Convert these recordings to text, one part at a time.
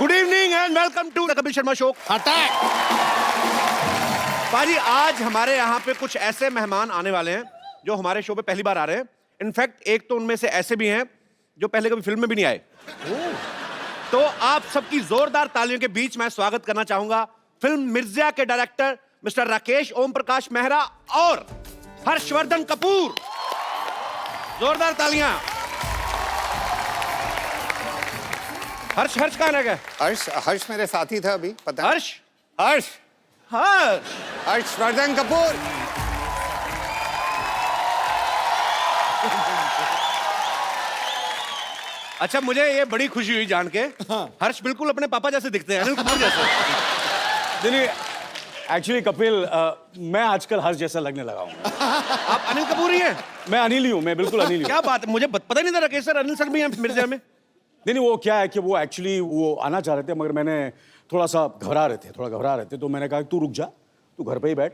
Good evening and welcome to the Kapil Sharma show. Attack. पाजी आज हमारे यहाँ पे कुछ ऐसे मेहमान आने वाले हैं जो हमारे शो पे पहली बार आ रहे हैं। इनफैक्ट एक तो उनमें से ऐसे भी हैं जो पहले कभी फिल्म में भी नहीं आए। तो आप सबकी जोरदार तालियों के बीच मैं स्वागत करना चाहूंगा फिल्म मिर्जा के डायरेक्टर मिस्टर राकेश ओम प्रकाश मेहरा और हर्षवर्धन कपूर। जोरदार तालियां। हर्ष कहाँ रह गए? हर्ष मेरे साथी था अभी, पता है? हर्ष हर्षवर्धन कपूर। अच्छा, मुझे ये बड़ी खुशी हुई जान के। हाँ। हर्ष बिल्कुल अपने पापा जैसे दिखते हैं, अनिल कपूर जैसे। नहीं, एक्चुअली कपिल, मैं आजकल हर्ष जैसा लगने लगा हूँ। आप अनिल कपूर ही हैं? मैं अनिल ही हूँ, मैं बिल्कुल अनिल ही हूँ। क्या बात है, मुझे पता ही नहीं था राकेश सर अनिल सर भी हैं मिर्जा में। नहीं, वो क्या है कि वो एक्चुअली वो आना चाह रहे थे, मगर मैंने थोड़ा घबरा रहे थे, तो मैंने कहा तू रुक जा, तू घर पे ही बैठ,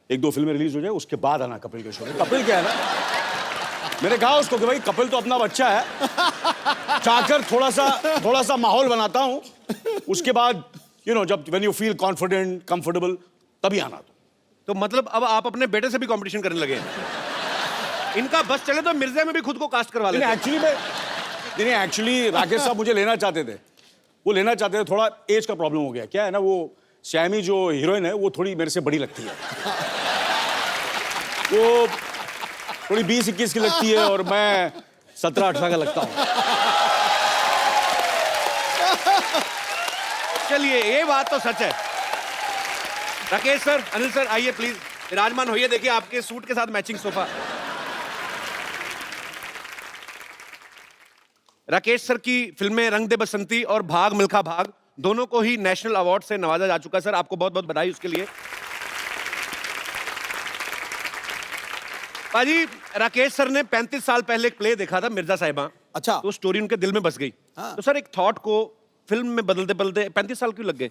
1-2 फिल्में रिलीज हो जाए, उसके बाद आना कपिल के शो में। कपिल क्या है ना, मैंने कहा उसको कि भाई कपिल तो अपना बच्चा है, चाहकर थोड़ा सा माहौल बनाता हूँ, उसके बाद जब when you feel confident comfortable तभी आना। तो मतलब अब आप अपने बेटे से भी कंपटीशन करने लगे हैं? इनका बस चले तो मिर्जा में भी खुद को कास्ट करवा लेते। एक्चुअली राकेश साहब मुझे लेना चाहते थे, थोड़ा एज का प्रॉब्लम हो गया। क्या है ना, वो श्यामी जो हीरोइन है वो थोड़ी मेरे से बड़ी लगती है, वो थोड़ी 20-21 की लगती है और मैं 17-18 का लगता हूँ। चलिए, ये बात तो सच है। राकेश सर, अनिल सर, आइए प्लीज, विराजमान होइए। देखिए आपके सूट के साथ मैचिंग सोफा। राकेश सर की फिल्में रंग दे बसंती और भाग मिल्खा भाग दोनों को ही नेशनल अवार्ड से नवाजा जा चुका है। सर आपको बहुत बहुत बधाई उसके लिए। पाजी, राकेश सर ने 35 साल पहले एक प्ले देखा था मिर्जा साहिबा। अच्छा। तो स्टोरी उनके दिल में बस गई। हाँ। तो सर एक थॉट को फिल्म में बदलते बदलते 35 साल क्यों लग गए?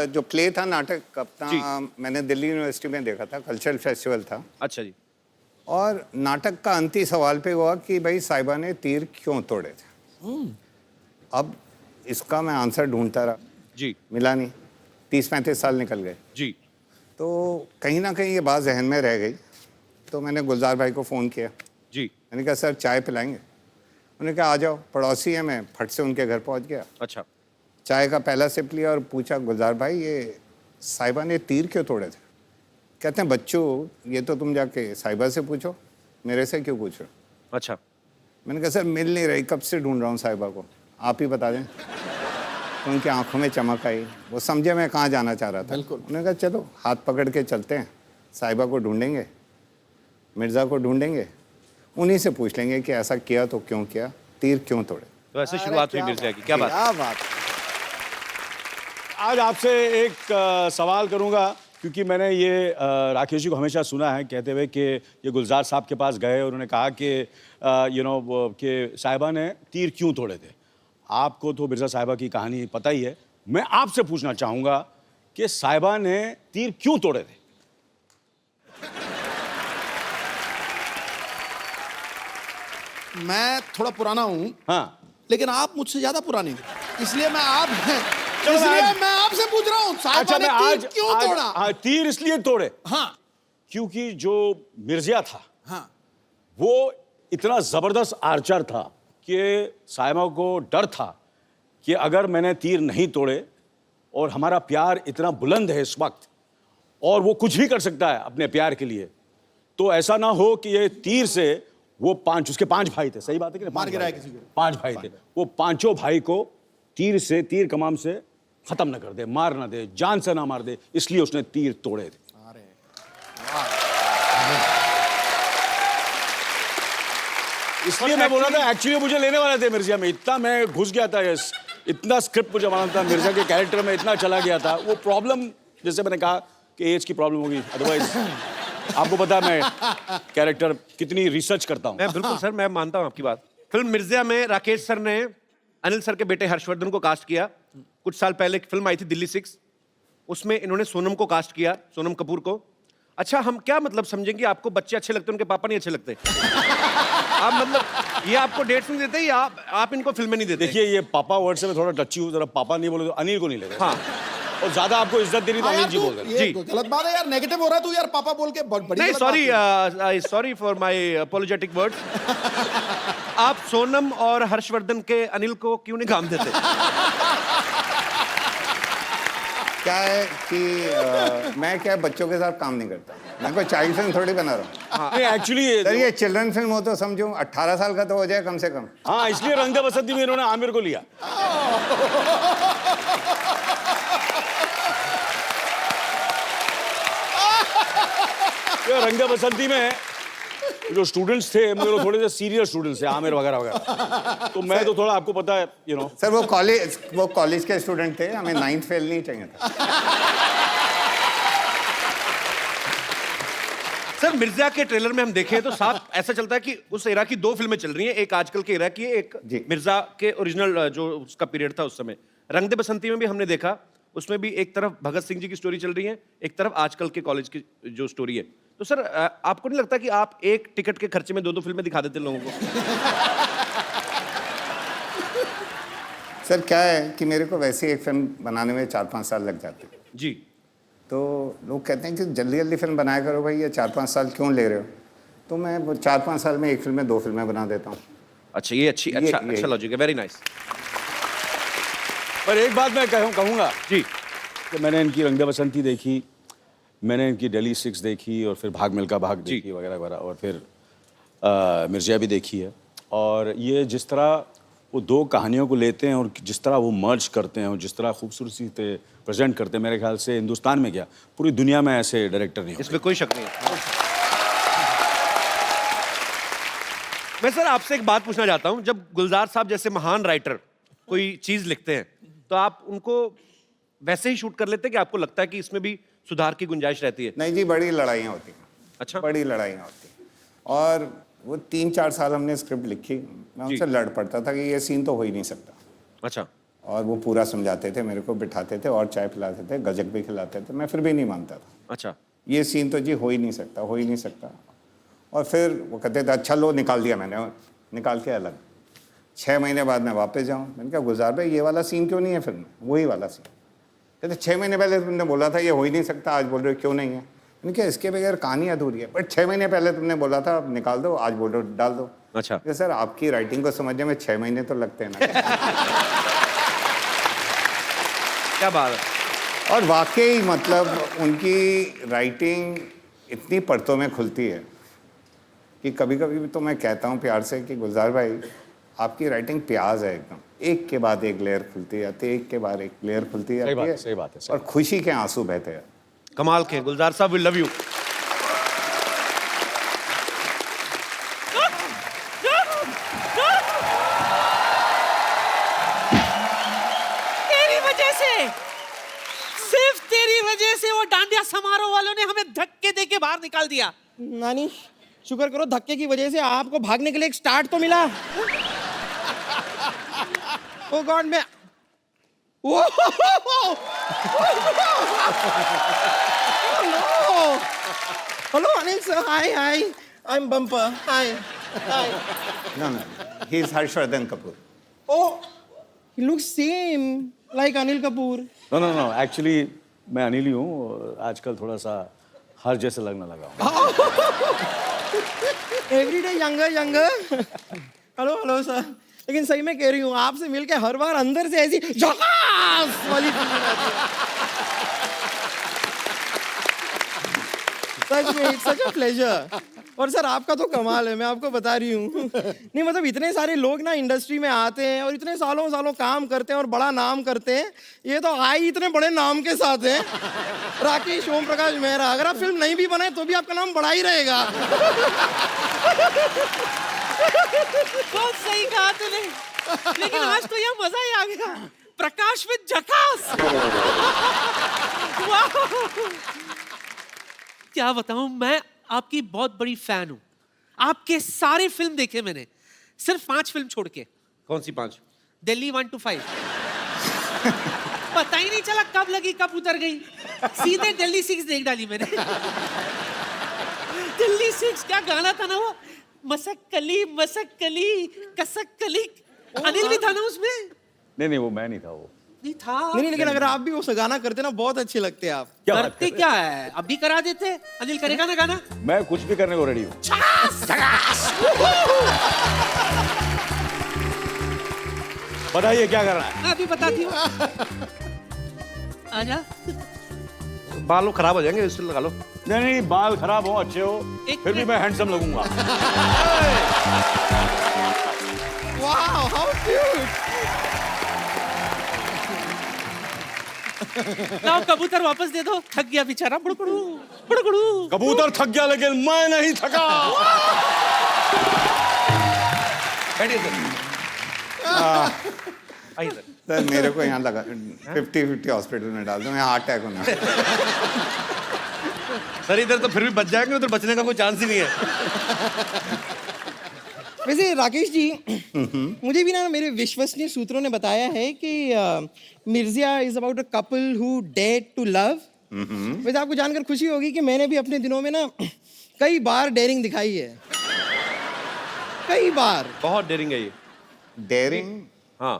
जो प्ले था, नाटक अपना, मैंने दिल्ली यूनिवर्सिटी में देखा था, कल्चरल फेस्टिवल था। अच्छा जी। और नाटक का अंतिम सवाल पे हुआ कि भाई साहिबा ने तीर क्यों तोड़े थे। अब इसका मैं आंसर ढूंढता रहा जी, मिला नहीं। 30-35 साल निकल गए जी। तो कहीं ना कहीं ये बात जहन में रह गई। तो मैंने गुलजार भाई को फ़ोन किया जी। मैंने कहा सर चाय पिलाएंगे? उन्होंने कहा आ जाओ, पड़ोसी है। मैं फट से उनके घर पहुंच गया, अच्छा। चाय का पहला सिप लिया और पूछा गुलजार भाई ये साहिबा ने तीर क्यों तोड़े थे? कहते हैं बच्चों ये तो तुम जाके साहिबा से पूछो, मेरे से क्यों पूछ रहे हो? अच्छा। मैंने कहा सर मिल नहीं रही, कब से ढूंढ रहा हूँ साहिबा को, आप ही बता दें। तो उनकी आंखों में चमक आई, वो समझे मैं कहाँ जाना चाह रहा था। बिल्कुल। उन्होंने कहा चलो हाथ पकड़ के चलते हैं, साहिबा को ढूंढेंगे, मिर्ज़ा को ढूंढेंगे, उन्हीं से पूछ लेंगे कि ऐसा किया तो क्यों किया, तीर क्यों तोड़े। तो ऐसे शुरुआत हुई मिर्जा की। क्या बात। आज आपसे एक सवाल करूंगा, क्योंकि मैंने ये राकेश जी को हमेशा सुना है कहते हुए कि ये गुलजार साहब के पास गए और उन्होंने कहा कि कि साहिबा ने तीर क्यों तोड़े थे। आपको तो मिर्जा साहिबा की कहानी पता ही है, मैं आपसे पूछना चाहूँगा कि साहिबा ने तीर क्यों तोड़े थे? मैं थोड़ा पुराना हूँ। हाँ, लेकिन आप मुझसे ज्यादा पुराने हैं, इसलिए मैं आपसे पूछ रहा हूँ साहिबा ने तीर क्यों तोड़ा? तीर इसलिए तोड़े, हाँ, क्योंकि जो मिर्जा था हाँ, वो इतना जबरदस्त आर्चर था कि साहिबा को डर था कि अगर मैंने तीर नहीं तोड़े, और हमारा प्यार इतना बुलंद है इस वक्त और वो कुछ भी कर सकता है अपने प्यार के लिए, तो ऐसा ना हो कि ये तीर से वो उसके 5 भाई थे, सही बात है कि मार गिराया किसी को। 5 भाई थे, वो 5 भाई को तीर कमान से खत्म ना कर दे, मार ना दे, जान से ना मार दे, इसलिए उसने तीर तोड़े थे। इसलिए मैं बोला था, एक्चुअली मुझे लेने वाले थे मिर्जा में, इतना मैं घुस गया था, इतना स्क्रिप्ट मुझे मालूम था, मिर्जा के कैरेक्टर में इतना चला गया था। वो प्रॉब्लम, जैसे मैंने कहा कि एज की प्रॉब्लम होगी, अदरवाइज आपको पता है मैं कैरेक्टर कितनी रिसर्च करता हूँ। मैं बिल्कुल सर, मैं मानता हूँ आपकी बात। फिल्म मिर्जा में राकेश सर ने अनिल सर के बेटे हर्षवर्धन को कास्ट किया। कुछ साल पहले एक फिल्म आई थी दिल्ली 6, उसमें इन्होंने सोनम को कास्ट किया, सोनम कपूर को। अच्छा, हम क्या मतलब समझेंगे आपको बच्चे अच्छे लगते हैं, उनके पापा नहीं अच्छे लगते? आप मतलब ये आपको डेट्स नहीं देते या आप इनको फिल्में नहीं देते? देखिए, ये पापा वर्ड से मैं थोड़ा टची हूँ, जरा पापा नहीं बोले तो अनिल को नहीं लेते। हाँ, और ज्यादा आपको इज्जत देनी तो हाँ अनिल यार, जी बोल तू देते। ये गलत बात है यार, नेगेटिव हो रहा है तू यार, पापा बोल के बड़ी नहीं गलत बात सॉरी, है। Sorry for my apologetic words. आप सोनम और हर्षवर्धन के अनिल को क्यों नहीं काम देते? क्या है कि मैं क्या बच्चों के साथ काम नहीं करता, मैं कोई चाइल्ड फिल्म थोड़ी बना रहा हूँ। नहीं एक्चुअली सर ये चिल्ड्रन फिल्म हो तो समझो 18 साल का तो हो जाए कम से कम। हाँ, इसलिए रंग दे बसंती में इन्होंने आमिर को लिया। ये रंग दे बसंती में जो स्टूडेंट्स थे मेरे थोड़े से सीरियस स्टूडेंट्स थे, आमिर वगैरह वगैरह, तो मैं तो थोड़ा आपको पता है यू नो। सर वो कॉलेज के स्टूडेंट थे, हमें 9th फेल नहीं चाहिए था। सर मिर्जा के ट्रेलर में हम देखें तो साफ ऐसा चलता है कि उस एरा की 2 फिल्में चल रही हैं, एक आजकल के एरा की है, एक जी। मिर्जा के ओरिजिनल जो उसका पीरियड था उस समय। रंग दे बसंती में भी हमने देखा, उसमें भी एक तरफ भगत सिंह जी की स्टोरी चल रही है, एक तरफ आजकल के कॉलेज की जो स्टोरी है। तो सर आपको नहीं लगता कि आप एक टिकट के खर्चे में 2 फिल्में दिखा देते लोगों को? सर क्या है कि मेरे को वैसे एक फिल्म बनाने में 4-5 साल लग जाते हैं, जी। तो लोग कहते हैं कि जल्दी जल्दी फिल्म बनाया करो भाई, ये 4-5 साल क्यों ले रहे हो? तो मैं 4-5 साल में एक फिल्म में 2 फिल्में बना देता हूँ। अच्छा, ये अच्छा लॉजिक है, वेरी नाइस। पर एक बात मैं कहूँगा जी। कि मैंने इनकी रंग दे बसंती देखी, मैंने इनकी दिल्ली 6 देखी, और फिर भाग मिल्खा भाग देखी वगैरह वगैरह, और फिर मिर्जा भी देखी है। और ये जिस तरह वो 2 कहानियों को लेते हैं और जिस तरह वो मर्ज करते हैं और जिस तरह खूबसूरती से प्रेजेंट करते हैं, मेरे ख्याल से हिंदुस्तान में क्या पूरी दुनिया में ऐसे डायरेक्टर नहीं। इसमें कोई शक नहीं है। मैं सर आपसे एक बात पूछना चाहता हूं, जब गुलजार साहब जैसे महान राइटर कोई चीज लिखते हैं तो आप उनको वैसे ही शूट कर लेते हैं कि आपको लगता है कि इसमें भी सुधार की गुंजाइश रहती है? नहीं जी, बड़ी लड़ाइयाँ होती हैं। अच्छा। बड़ी लड़ाइयाँ होती हैं, और वो 3-4 साल हमने स्क्रिप्ट लिखी, मैं उनसे लड़ पड़ता था कि ये सीन तो हो ही नहीं सकता। अच्छा। और वो पूरा समझाते थे, मेरे को बिठाते थे और चाय पिलाते थे, गजक भी खिलाते थे, मैं फिर भी नहीं मानता था। अच्छा। ये सीन तो जी हो ही नहीं सकता, हो ही नहीं सकता। और फिर वो कहते थे अच्छा लो, निकाल दिया मैंने, निकाल के अलग। 6 महीने बाद मैं वापस जाऊँ, मैंने कहा गुलजार भाई ये वाला सीन क्यों नहीं है फिल्म में? वही वाला सीन। कहते 6 महीने पहले तुमने बोला था ये हो ही नहीं सकता, आज बोल रहे हो क्यों नहीं है? मैंने कहा इसके बगैर कहानी अधूरी है। बट 6 महीने पहले तुमने बोला था निकाल दो, आज बोल रहे हो डाल दो। अच्छा। सर आपकी राइटिंग को समझने में 6 महीने तो लगते हैं ना। क्या बात है। और वाकई मतलब उनकी राइटिंग इतनी परतों में खुलती है कि कभी कभी तो मैं कहता हूँ प्यार से कि गुलजार भाई आपकी राइटिंग प्याज है एकदम, एक के बाद एक लेयर खुलती जाती है, एक के बाद एक लेयर खुलती जाती है। सही बात है। और खुशी के आंसू बहते हैं। कमाल के गुलजार साहब, वी लव यू। तेरी वजह से, सिर्फ तेरी वजह से वो डांडिया समारोह वालों ने हमें धक्के दे के बाहर निकाल दिया। नानी शुक्र करो धक्के की वजह से आपको भागने के लिए एक स्टार्ट तो मिला। ओ गॉड मैं hello Anil sir, hi hi, I am bumper, hi hi. No, he is Harshvardhan Kapoor. Oh, he looks same like Anil Kapoor. No actually मैं अनिल ही हूँ, आजकल थोड़ा सा हर जैसे लगने लगा हूँ। Every day younger younger. Hello hello sir, लेकिन सही में कह रही हूँ आपसे मिलके हर बार अंदर से ऐसी झकास वाली फीलिंग आती है। सच में इट्स सच अ प्लेजर। और सर आपका तो कमाल है, मैं आपको बता रही हूँ। नहीं मतलब इतने सारे लोग ना इंडस्ट्री में आते हैं और इतने सालों सालों काम करते हैं और बड़ा नाम करते हैं, ये तो आए इतने बड़े नाम के साथ हैं, राकेश, ओम प्रकाश मेहरा। अगर आप फिल्म नहीं भी बनाए तो भी आपका नाम बड़ा ही रहेगा। बहुत सही कहा तूने, लेकिन आज तो यह मजा ही आ गया। प्रकाश विद झकास। वाह! क्या बताऊं, मैं आपकी बहुत बड़ी फैन हूं। आपके सारे फिल्म देखे मैंने, सिर्फ 5 फिल्म छोड़ के। कौन सी 5? दिल्ली 1 to 5। पता ही नहीं चला कब लगी कब उतर गई, सीधे दिल्ली 6 देख डाली मैंने। दिल्ली 6 क्या गाना था ना वो, मसक कली कसक कली। अनिल भी था ना उसमें? नहीं वो मैं नहीं था वो। नहीं था। नहीं लेकिन अगर आप भी वो गाना करते ना बहुत अच्छे लगते आप। क्या बात करते क्या है, अब भी करा देते। अनिल करेगा ना गाना? मैं कुछ भी करने को रेडी हूँ। बताइए क्या करना है? मैं अभी बताती हूँ। आजा। बाल खराब हो जाएंगे, इससे लगा लो। नहीं बाल खराब हो अच्छे हो फिर भी मैं हैंडसम लगूंगा। Wow how cute. लाओ कबूतर वापस दे दो, थक गया बेचारा। बुड़बुड़ू बुड़बुड़ू। कबूतर थक गया लेकिन मैं नहीं थका। बैठिए सर। आइए सर। सर मेरे को यहाँ लगा 50-50 हॉस्पिटल में डाल दो, मैं हार्ट अटैक होना। सर इधर तो फिर भी बच जाएंगे, उधर बचने का कोई चांस ही नहीं है। वैसे राकेश जी, मुझे भी ना मेरे विश्वसनीय सूत्रों ने बताया है कि Mirzya is about a couple who dare to love. वैसे आपको जानकर खुशी होगी कि मैंने भी अपने दिनों में ना कई बार डेयरिंग दिखाई है, कई बार। बहुत डेयरिंग है ये। डेयरिंग? हाँ।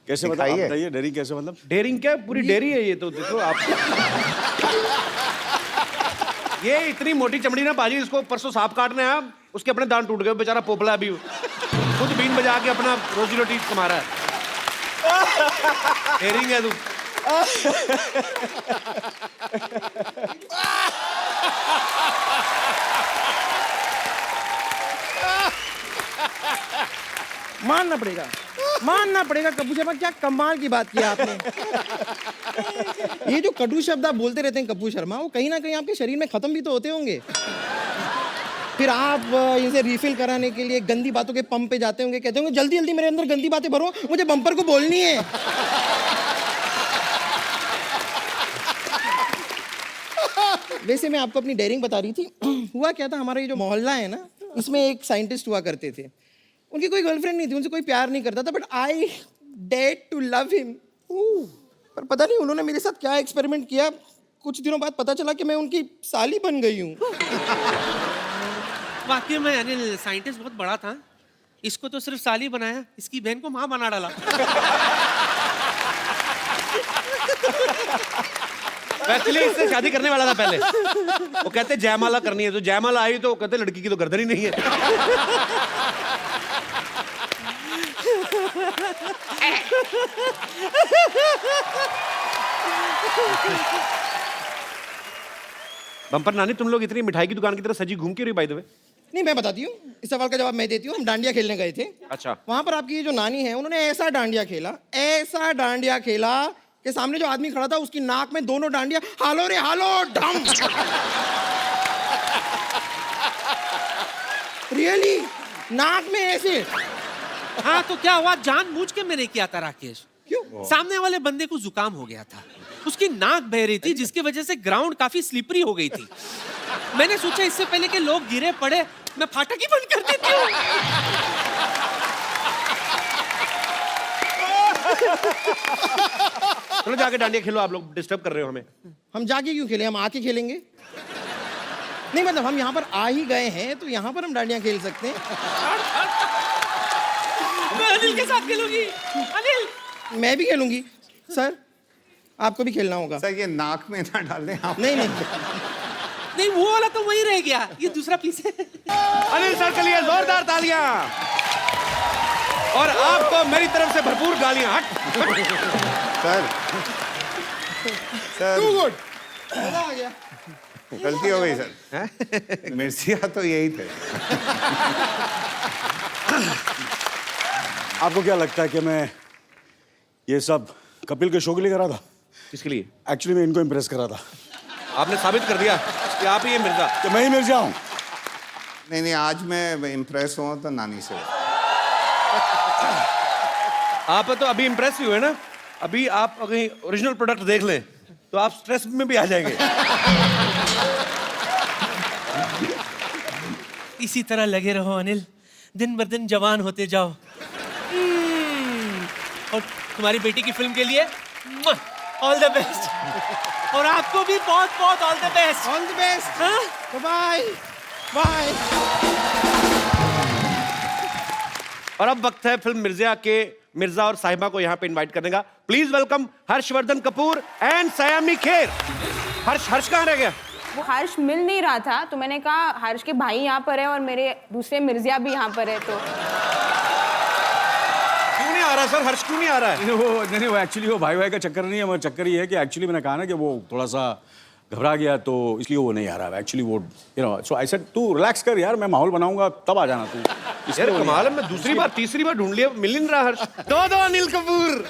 कैसे दिखाई है? बताइए डेयरिंग कैसे मतलब? डेयरिंग क्या, पूरी डेयरी है ये तो। देखो आप, ये इतनी मोटी चमड़ी ना बाजी, इसको परसों सांप काटने आया, उसके अपने दांत टूट गए, बेचारा पोपला अभी खुद बीन बजा के अपना रोजी रोटी कमा रहा है। डेयरिंग है तू। मानना पड़ेगा कब्बू शर्मा, क्या कमाल की बात की आपने। ये जो कटु शब्द आप बोलते रहते हैं कब्बू शर्मा, वो कहीं ना कहीं आपके शरीर में खत्म भी तो होते होंगे। फिर आप इसे रिफिल कराने के लिए गंदी बातों के पंप पे जाते होंगे, कहते होंगे जल्दी जल्दी मेरे अंदर गंदी बातें भरो, मुझे बम्पर को बोलनी है। वैसे मैं आपको अपनी डेयरिंग बता रही थी। हुआ क्या था, हमारा ये जो मोहल्ला है ना, इसमें एक साइंटिस्ट हुआ करते थे। उनकी कोई गर्लफ्रेंड नहीं थी, उनसे कोई प्यार नहीं करता था, but I dared to love him. पर पता नहीं उन्होंने मेरे साथ क्या एक्सपेरिमेंट किया, कुछ दिनों बाद पता चला कि मैं उनकी साली बन गई हूँ। वाकई में अनिल साइंटिस्ट बहुत बड़ा था। इसको तो सिर्फ साली बनाया, इसकी बहन को माँ बना डाला। एक्चुअली इससे शादी करने वाला था पहले। वो कहते जयमाला करनी है, तो जयमाला आई तो कहते लड़की की तो गर्दन ही नहीं है। बम्पर नानी, तुम लोग इतनी मिठाई की दुकान की तरह सजी घूम क्यों रही बाय द वे? नहीं मैं बताती हूँ, इस सवाल का जवाब मैं देती हूँ। हम डांडिया खेलने गए थे। अच्छा। वहां पर आपकी ये जो नानी है, उन्होंने ऐसा डांडिया खेला कि सामने जो आदमी खड़ा था उसकी नाक में दोनों डांडिया हालो रे हालो डम। रियली नाक में ऐसे। हाँ तो क्या हुआ, जानबूझ के मैंने किया था राकेश। क्यों? सामने वाले बंदे को जुकाम हो गया था, उसकी नाक बह रही थी, जिसकी वजह से ग्राउंड काफी स्लिपरी हो गई थी। मैंने सोचा इससे पहले कि लोग गिरे पड़े, मैं फाटक ही बंद कर देती हूँ। चलो जाके डांडिया खेलो, आप लोग डिस्टर्ब कर रहे हो हमें। हम जाके क्यों खेलें, हम आके खेलेंगे। नहीं मतलब हम यहाँ पर आ ही गए हैं तो यहाँ पर हम डांडिया खेल सकते हैं। मैं अनिल के साथ खेलूंगी। अनिल, मैं भी खेलूंगी। सर आपको भी खेलना होगा। सर ये नाक में ना डाल दें आप। नहीं नहीं वो वाला तो वही रह गया, ये दूसरा पीस है। अनिल सर के लिए जोरदार तालियां, और आपको मेरी तरफ से भरपूर गालियां। हट। सर टू गुड, मजा आ गया। गलती हो गई सर। मिर्जिया तो यही थे। आपको क्या लगता है कि मैं ये सब कपिल के शो के लिए करा था? किसके लिए? एक्चुअली मैं इनको इम्प्रेस करा था। आपने साबित कर दिया कि आप ही ये मिर्जा। कि मैं ही मिर्जा हूँ। नहीं आज मैं इम्प्रेस हुआ तो नानी से। आप तो अभी इम्प्रेस भी हुए ना, अभी आप कहीं ओरिजिनल प्रोडक्ट देख लें तो आप स्ट्रेस में भी आ जाएंगे। इसी तरह लगे रहो अनिल, दिन ब दिन जवान होते जाओ। और तुम्हारी बेटी की फिल्म के लिए ऑल द बेस्ट, और आपको भी बहुत बहुत all the best. All the best. हाँ? Bye bye. और अब वक्त है फिल्म मिर्जा के मिर्जा और साहिबा को यहाँ पे इनवाइट करने का। Please welcome Harshvardhan Kapoor and Saiyami Kher. Harsh कहाँ रह गया? वो हर्ष मिल नहीं रहा था तो मैंने कहा हर्ष के भाई यहाँ पर है और मेरे दूसरे मिर्जिया भी यहाँ पर है, तो क्यों नहीं आ रहा सर? हर्ष क्यों नहीं आ रहा है? नहीं वो एक्चुअली वो भाई का चक्कर नहीं है, मेरा चक्कर ये है कि एक्चुअली मैंने कहा ना कि वो थोड़ा सा घबरा गया तो इसलिए वो नहीं आ रहा है एक्चुअली। वो सो आई सेड तू रिलैक्स कर यार, मैं माहौल बनाऊंगा तब आ जाना तू। यार कमाल है, मैं दूसरी बार तीसरी बार ढूंढ लिया, मिल नहीं रहा हर्ष। दो अनिल कपूर।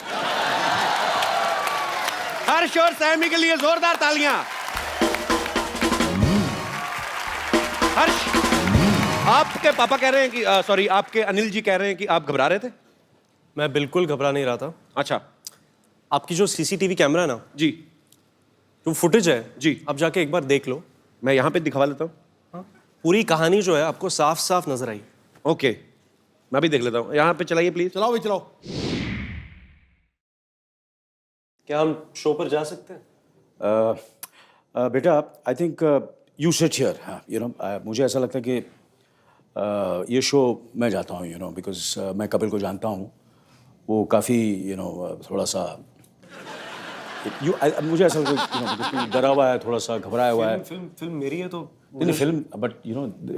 हर्ष और सैमी के लिए जोरदार तालियां। हर्ष, आपके पापा कह रहे हैं कि सॉरी आपके अनिल जी कह रहे हैं कि आप घबरा रहे थे। मैं बिल्कुल घबरा नहीं रहा था। अच्छा, आपकी जो सीसीटीवी कैमरा है ना, जी जो फुटेज है जी, आप जाके एक बार देख लो। मैं यहाँ पे दिखवा लेता हूँ। पूरी कहानी जो है आपको साफ साफ नजर आई। ओके, मैं भी देख लेता हूँ। यहाँ पे चलाइए प्लीज। चलाओ भाई चलाओ। क्या हम शो पर जा सकते हैं? बेटा I think you sit here. मुझे ऐसा लगता है कि ये शो मैं जाता हूँ बिकॉज मैं कपिल को जानता हूँ। वो काफ़ी थोड़ा सा मुझे ऐसा लगता है डरा हुआ है, थोड़ा सा घबराया हुआ है। फिल्म मेरी है तो नहीं film, but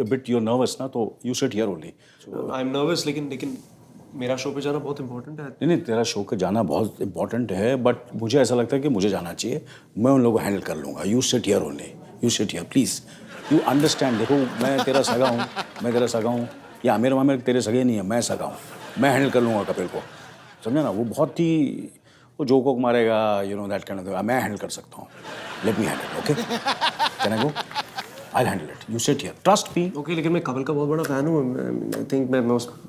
bit your nervous ना, तो you sit here only. I am nervous, लेकिन मेरा शो पे जाना बहुत इंपॉर्टेंट है। नहीं तेरा शो का जाना बहुत इंपॉर्टेंट है, बट मुझे ऐसा लगता है कि मुझे जाना चाहिए। मैं उन लोगों को हैंडल कर लूँगा। You sit here only, you sit here please, you understand. देखो मैं तेरा सगा हूँ, या मेरे मामे तेरे सगे नहीं है, मैं सगा हूँ। मैं हैंडल कर लूँगा कपिल को, समझा ना। वो बहुत ही वो जोक वोक मारेगा, दैट काइंड ऑफ, मैं हैंडल कर सकता हूँ। Let me handle, okay? Can I go? I handle it, you sit here, trust me. Okay, लेकिन मैं कपिल का बहुत बड़ा फैन हूँ। आई थिंक मैं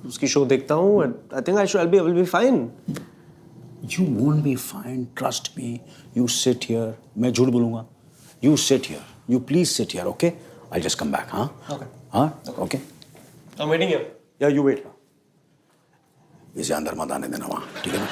उसकी शो देखता हूँ। I think I will be fine. You won't be fine, trust me. You sit here, मैं झूठ बोलूँगा। You sit here, you please sit here, okay? I just come back. हाँ okay, I am waiting here. Yeah you wait. इसे अंदर मत आने देना वहाँ, ठीक है ना?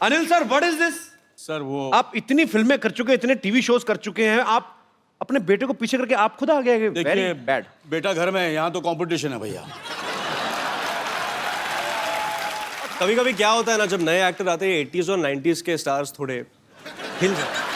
Anil sir, what is this? Sir वो आप इतनी फिल्में कर चुके हैं, इतने टीवी शोज कर चुके हैं, आप अपने बेटे को पीछे करके आप खुद आ गए। Very bad. बेटा घर में है, यहाँ तो कंपटीशन है भैया। कभी कभी क्या होता है ना, जब नए एक्टर आते हैं 80s और 90s के स्टार्स थोड़े हिल जाते हैं।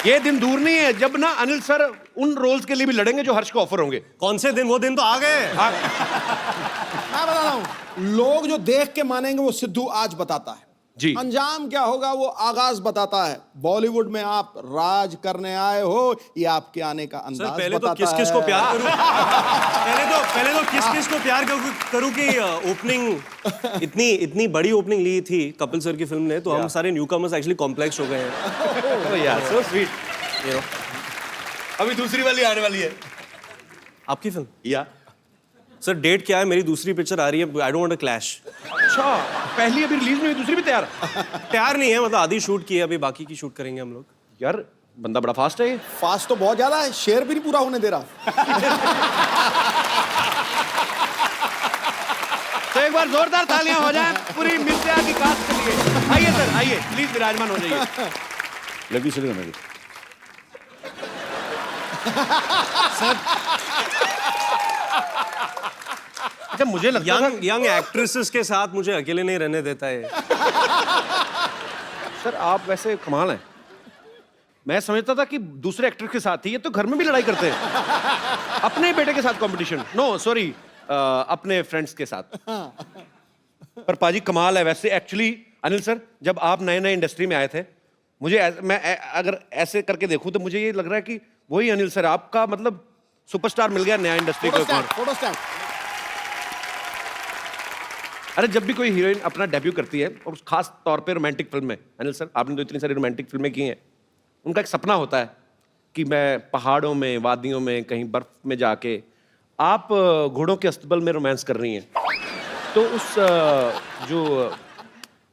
ये दिन दूर नहीं है जब ना अनिल सर उन रोल्स के लिए भी लड़ेंगे जो हर्ष को ऑफर होंगे। कौन से दिन? वो दिन तो आ गए। मैं बता रहा हूँ, लोग जो देख के मानेंगे वो सिद्धू आज बताता है जी। अंजाम क्या होगा वो आगाज बताता है। बॉलीवुड में आप राज करने आए हो, ये आपके आने का अंदाज पहले बताता तो किस किस को प्यार करूं? पहले तो किस किस को प्यार करूं कि ओपनिंग इतनी बड़ी ओपनिंग ली थी कपिल सर की फिल्म ने, तो हम सारे न्यूकमर्स एक्चुअली कॉम्प्लेक्स हो गए हैं। यार सो स्वीट। अभी दूसरी वाली आने वाली है आपकी फिल्म। या सर डेट क्या है? मेरी दूसरी पिक्चर आ रही है, I don't want to clash. अच्छा, पहली अभी रिलीज नहीं हुई, दूसरी भी तैयार? तैयार नहीं है, मतलब आधी शूट की है, अभी बाकी की शूट करेंगे हम लोग। यार बंदा बड़ा फास्ट है ये। फास्ट तो बहुत ज्यादा है, शेर भी नहीं पूरा होने दे रहा। तो एक बार जोरदार तालियां हो जाएं पूरी मिर्जा की कास्ट के लिए। आइए सर, आइए प्लीज विराजमान हो जाइए। लगी चलिए मेरी। अच्छा, मुझे लगता है यंग एक्ट्रेसेस के साथ मुझे अकेले नहीं रहने देता है। सर आप वैसे कमाल हैं। मैं समझता था कि दूसरे एक्टर के साथ ही, ये तो घर में भी लड़ाई करते हैं। अपने बेटे के साथ कंपटीशन, नो सॉरी, अपने फ्रेंड्स के साथ। पर पाजी कमाल है वैसे। एक्चुअली अनिल सर, जब आप नए नए इंडस्ट्री में आए थे, मैं अगर ऐसे करके देखूं तो मुझे ये लग रहा है कि वही अनिल सर, आपका मतलब सुपरस्टार मिल गया नया इंडस्ट्री को। Photo stand. अरे जब भी कोई हीरोइन अपना डेब्यू करती है, और खास तौर पे रोमांटिक फिल्म में, अनिल सर आपने तो इतनी सारी रोमांटिक फिल्में की हैं, उनका एक सपना होता है कि मैं पहाड़ों में, वादियों में, कहीं बर्फ में जाके, आप घोड़ों के अस्तबल में रोमांस कर रही हैं। तो उस जो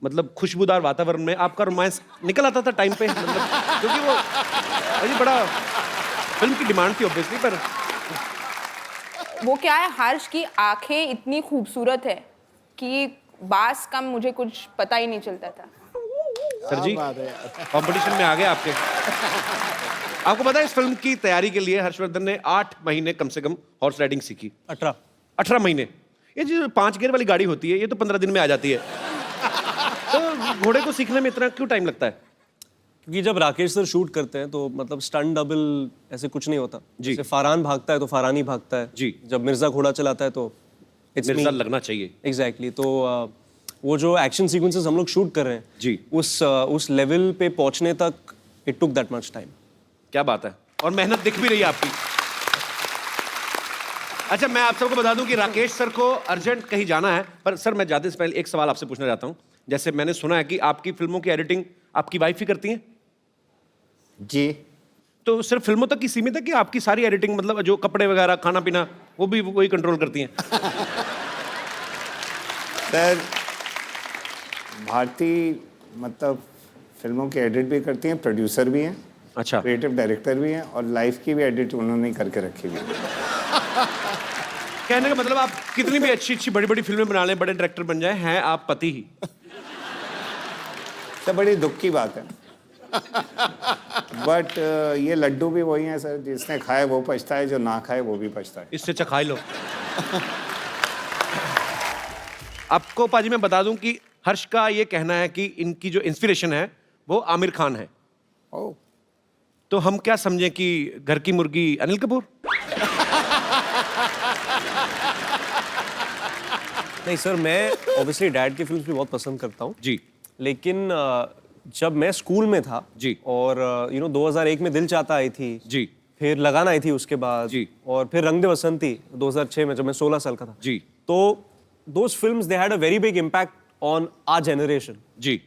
मतलब खुशबूदार वातावरण में आपका रोमांस निकल आता था टाइम पे, मतलब क्योंकि वो अजी बड़ा फिल्म की डिमांड थी ऑब्वियसली। पर वो क्या है, हर्ष की आंखें इतनी खूबसूरत है कि बास का मुझे कुछ पता ही नहीं चलता था। सर जी कंपटीशन में आ गए आपके। आपको पता है इस फिल्म की तैयारी के लिए हर्षवर्धन ने 8 महीने कम से कम हॉर्स राइडिंग सीखी। 18 महीने। ये जो 5 गियर वाली गाड़ी होती है ये तो 15 दिन में आ जाती है। तो घोड़े को सीखने में इतना क्यों टाइम लगता है? क्योंकि जब राकेश सर शूट करते हैं तो मतलब स्टंट डबल ऐसे कुछ नहीं होता। जी। जैसे फरहान भागता है तो फरहान ही भागता है। जी। जब मिर्जा घोड़ा चलाता है तो मिर्जा लगना चाहिए। एग्जैक्टली। तो वो जो एक्शन सीक्वेंसेस हम लोग शूट कर रहे हैं जी। उस लेवल पे पहुंचने तक it took that much time. क्या बात है, और मेहनत दिख भी रही है आपकी। अच्छा, मैं आप सबको बता दूं कि राकेश सर को अर्जेंट कहीं जाना है, पर सर मैं जाते से पहले एक सवाल आपसे पूछना चाहता हूं। जैसे मैंने सुना है कि आपकी फिल्मों की एडिटिंग आपकी वाइफ ही करती हैं? जी। तो सिर्फ फिल्मों तक ही सीमित है कि आपकी सारी एडिटिंग, मतलब जो कपड़े वगैरह, खाना पीना, वो भी वही कंट्रोल करती हैं? सर भारती मतलब फिल्मों की एडिट भी करती हैं, प्रोड्यूसर भी हैं, अच्छा। क्रिएटिव डायरेक्टर भी हैं, और लाइफ की भी एडिट उन्होंने करके रखी हुई है। कहने का मतलब आप कितनी भी अच्छी अच्छी बड़ी बड़ी फिल्में बना लें, बड़े डायरेक्टर बन जाए, हैं आप पति ही। सर बड़ी दुख की बात है, बट ये लड्डू भी वही हैं सर, जिसने खाए वो पछता है, जो ना खाए वो भी पछता है। इससे चखाई लो। आपको पाजी मैं बता दूं कि हर्ष का ये कहना है कि इनकी जो इंस्पिरेशन है वो आमिर खान है। ओह। तो हम क्या समझें कि घर की मुर्गी अनिल कपूर? नहीं सर, मैं ऑब्वियसली डैड की फिल्म्स भी बहुत पसंद करता हूँ जी। लेकिन जब मैं स्कूल में था जी। और 2001 में दिल चाहता आई थी जी। फिर लगान आई थी उसके बाद जी। और फिर रंग दे बसंती 2006 में जब मैं 16 साल का था जी। तो those films they had a very big impact on our generation. जी।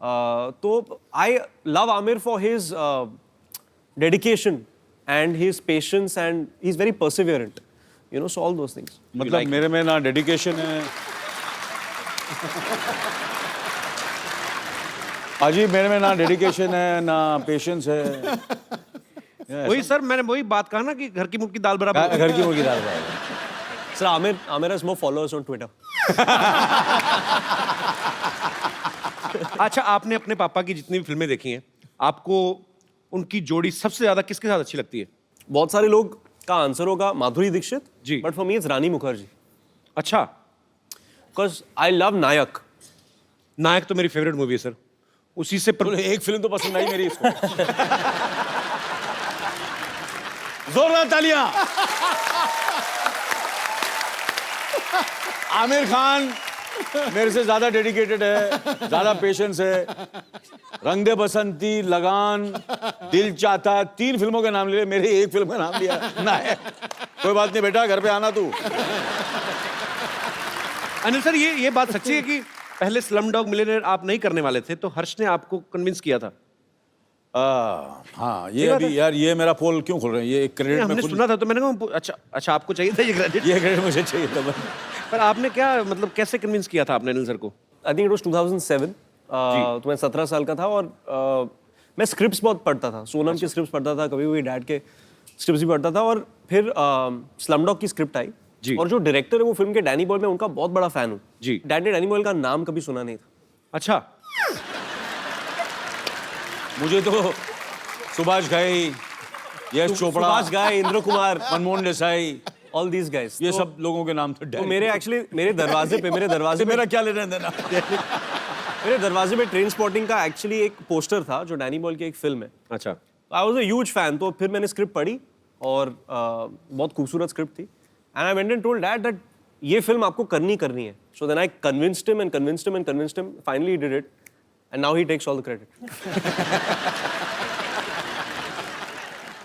तो I love Aamir for his dedication and his patience and he is very perseverant, so all those things. मतलब मेरे में ना डेडिकेशन है अजी, मेरे में ना डेडिकेशन है ना पेशेंस है। वही सर, मैंने वही बात कहा ना कि घर की मुर्गी दाल बराबर। घर की मुर्गी दाल बराबर। Sir Aamir has more followers on Twitter. अच्छा, आपने अपने पापा की जितनी भी फिल्में देखी हैं, आपको उनकी जोड़ी सबसे ज्यादा किसके साथ अच्छी लगती है? बहुत सारे लोग का आंसर होगा माधुरी दीक्षित जी। बट फॉर मी इट्स रानी मुखर्जी अच्छा। बिकॉज आई लव नायक। नायक तो मेरी फेवरेट मूवी है सर, उसी से एक फिल्म तो पसंद आई मेरी इसको। जोरदार तालियां। आमिर खान मेरे से ज्यादा डेडिकेटेड है, ज्यादा पेशेंस है। रंग दे बसंती, लगान, दिल चाहता, 3 फिल्मों के नाम ले, मेरे एक फिल्म का नाम लिया ना है। कोई बात नहीं बेटा, घर पे आना तू। अनिल सर, ये बात सच्ची है कि पहले स्लम डॉग मिलियनेयर आप नहीं करने वाले थे, तो हर्ष ने आपको कन्विंस किया था? हाँ, ये अभी यार, ये मेरा पोल क्यों खोल रहे हैं? ये एक क्रेडिट हमने सुना था तो मैंने कहा अच्छा आपको चाहिए था ये क्रेडिट? ये क्रेडिट मुझे चाहिए था। पर आपने क्या, मतलब कैसे कन्विंस किया था आपने अनिल सर को? I think it was 2007। तो मैं 17 साल का था और मैं स्क्रिप्ट्स बहुत पढ़ता था। सोनम की स्क्रिप्ट्स पढ़ता था, कभी कभी डैड के स्क्रिप्ट्स भी पढ़ता था। और फिर स्लमडॉग की स्क्रिप्ट आई जी। और जो डायरेक्टर है वो फिल्म के डैनी बॉयल, मैं उनका बहुत बड़ा फैन हूँ जी। डैड ने डैनी बॉयल का नाम कभी सुना नहीं था। अच्छा। मुझे तो सुभाष घाई, यश चोपड़ा, सुभाष घाई, Indra Kumar, Manmohan Desai, all these guys, ये सब लोगों के नाम थे। तो मेरे दरवाजे पे मेरा क्या लेना देना? मेरे दरवाजे पे ट्रेन स्पॉटिंग का एक्चुअली एक पोस्टर था जो डैनी बॉयल की एक फिल्म है। अच्छा। I was a huge fan. तो फिर मैंने स्क्रिप्ट पढ़ी और बहुत खूबसूरत स्क्रिप्ट थी and I went and told dad that ये फिल्म आपको करनी है। So then I convinced him, finally he did it and now he takes all the credit.